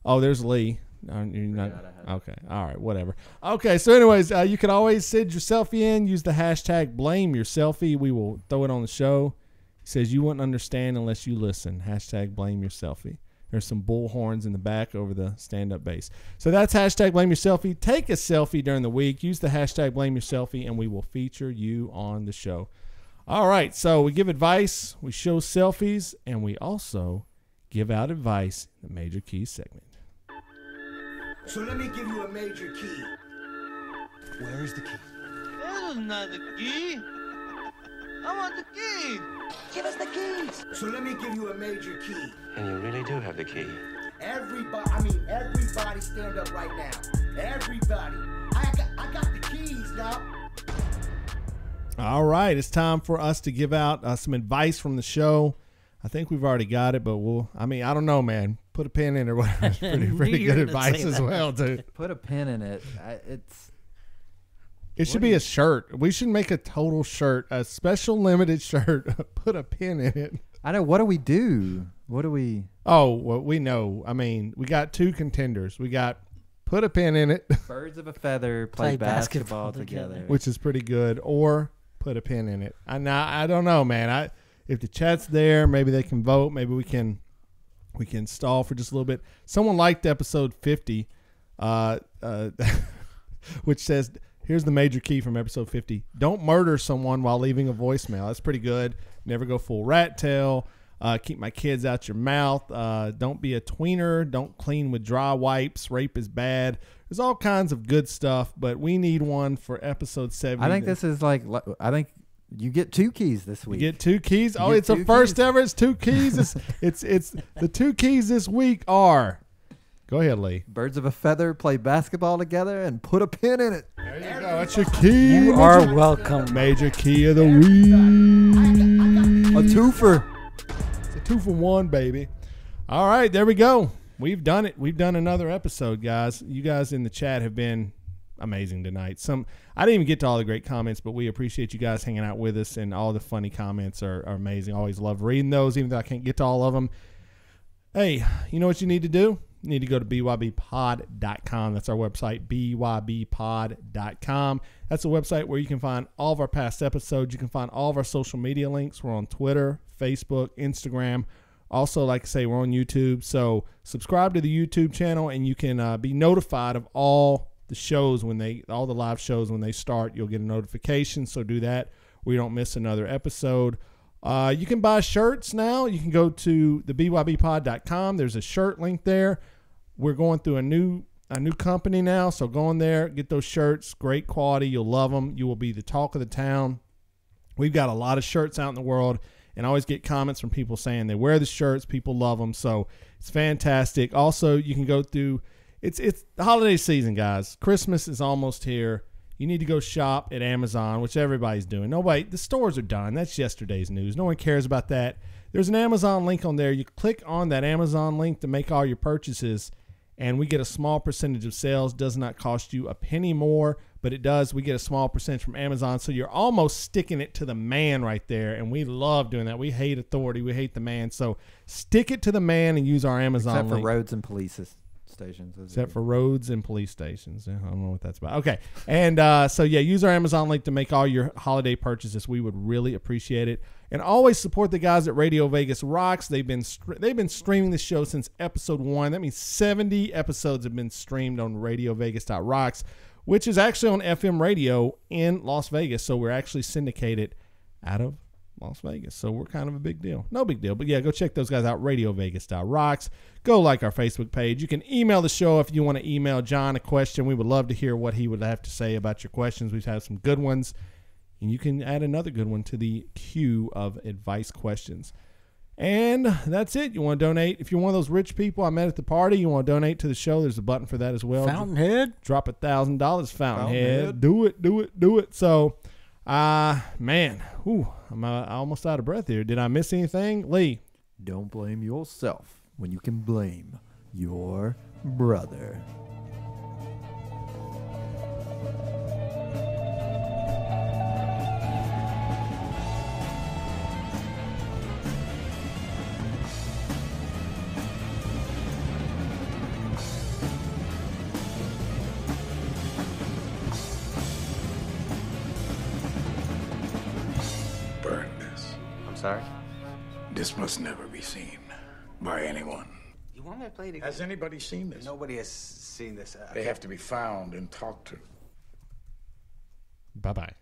Oh, there's Lee. You're not, okay. All right. Whatever. Okay. So anyways, you can always send your selfie in. Use the hashtag blame your selfie. We will throw it on the show. He says you wouldn't understand unless you listen. Hashtag blame your selfie. There's some bull horns in the back over the stand-up bass. So that's hashtag blame your selfie. Take a selfie during the week. Use the hashtag blame your selfie, and we will feature you on the show. All right, so we give advice, we show selfies, and we also give out advice in the Major Key segment. So let me give you a major key. Where is the key? That is not the key. I want the key. Give us the keys. So let me give you a major key. And you really do have the key. Everybody stand up right now. Everybody. I got the keys now. All right, it's time for us to give out some advice from the show. I think we've already got it, but I don't know, man. Put a pin in or whatever. It's pretty good advice as well, dude. Put a pin in it. It should be a shirt. We should make a total shirt, a special limited shirt. Put a pin in it. I know. What do we do? What do we? Oh, well, we know. I mean, we got two contenders. We got put a pin in it, Birds of a feather play basketball together. which is pretty good, or put a pin in it. I don't know, man. If the chat's there, maybe they can vote. Maybe we can stall for just a little bit. Someone liked episode 50, which says, here's the major key from episode 50. Don't murder someone while leaving a voicemail. That's pretty good. Never go full rat tail. Keep my kids out your mouth. Don't be a tweener. Don't clean with dry wipes. Rape is bad. There's all kinds of good stuff, but we need one for episode 70. I think this is I think you get 2 keys this week. You get 2 keys? Oh, it's a first ever. It's 2 keys. It's the 2 keys this week are. Go ahead, Lee. Birds of a feather play basketball together and put a pin in it. There you go. That's your key. You are welcome. Major key of the week. A twofer. It's a 2 for 1, baby. All right, there we go. We've done it. We've done another episode, guys. You guys in the chat have been amazing tonight. I didn't even get to all the great comments, but we appreciate you guys hanging out with us, and all the funny comments are amazing. Always love reading those, even though I can't get to all of them. Hey, you know what you need to do? You need to go to bybpod.com. That's our website, bybpod.com. That's a website where you can find all of our past episodes. You can find all of our social media links. We're on Twitter, Facebook, Instagram. Also, like I say, we're on YouTube. So subscribe to the YouTube channel, and you can be notified of all the shows all the live shows when they start. You'll get a notification. So do that where you don't miss another episode. You can buy shirts now. You can go to the bybpod.com. There's a shirt link there. We're going through a new company now, so go in there, get those shirts. Great quality. You'll love them. You will be the talk of the town. We've got a lot of shirts out in the world, and I always get comments from people saying they wear the shirts. People love them, so it's fantastic. Also, you can go through. It's the holiday season, guys. Christmas is almost here. You need to go shop at Amazon, which everybody's doing. The stores are done. That's yesterday's news. No one cares about that. There's an Amazon link on there. You click on that Amazon link to make all your purchases, and we get a small percentage of sales. Does not cost you a penny more, but it does. We get a small percentage from Amazon, so you're almost sticking it to the man right there, and we love doing that. We hate authority. We hate the man, so stick it to the man and use our Amazon link. Except for roads and police stations. Except for roads and police stations. I don't know what that's about. Okay. And so, yeah, use our Amazon link to make all your holiday purchases. We would really appreciate it. And always support the guys at Radio Vegas Rocks. They've been streaming the show since episode 1. That means 70 episodes have been streamed on radiovegas.rocks, which is actually on FM radio in Las Vegas. So we're actually syndicated out of Las Vegas. So we're kind of a big deal. No big deal. But yeah, go check those guys out, radiovegas.rocks. Go like our Facebook page. You can email the show if you want to email John a question. We would love to hear what he would have to say about your questions. We've had some good ones. And you can add another good one to the queue of advice questions. And that's it. You want to donate. If you're one of those rich people I met at the party, you want to donate to the show, there's a button for that as well. Fountainhead? Drop $1,000, Fountainhead. Do it. So, man, I'm almost out of breath here. Did I miss anything? Lee? Don't blame yourself when you can blame your brother. Burn this. I'm sorry? This must never be seen by anyone. You want me to play it again? Has anybody seen this? Nobody has seen this. They have to be found and talked to. Bye-bye.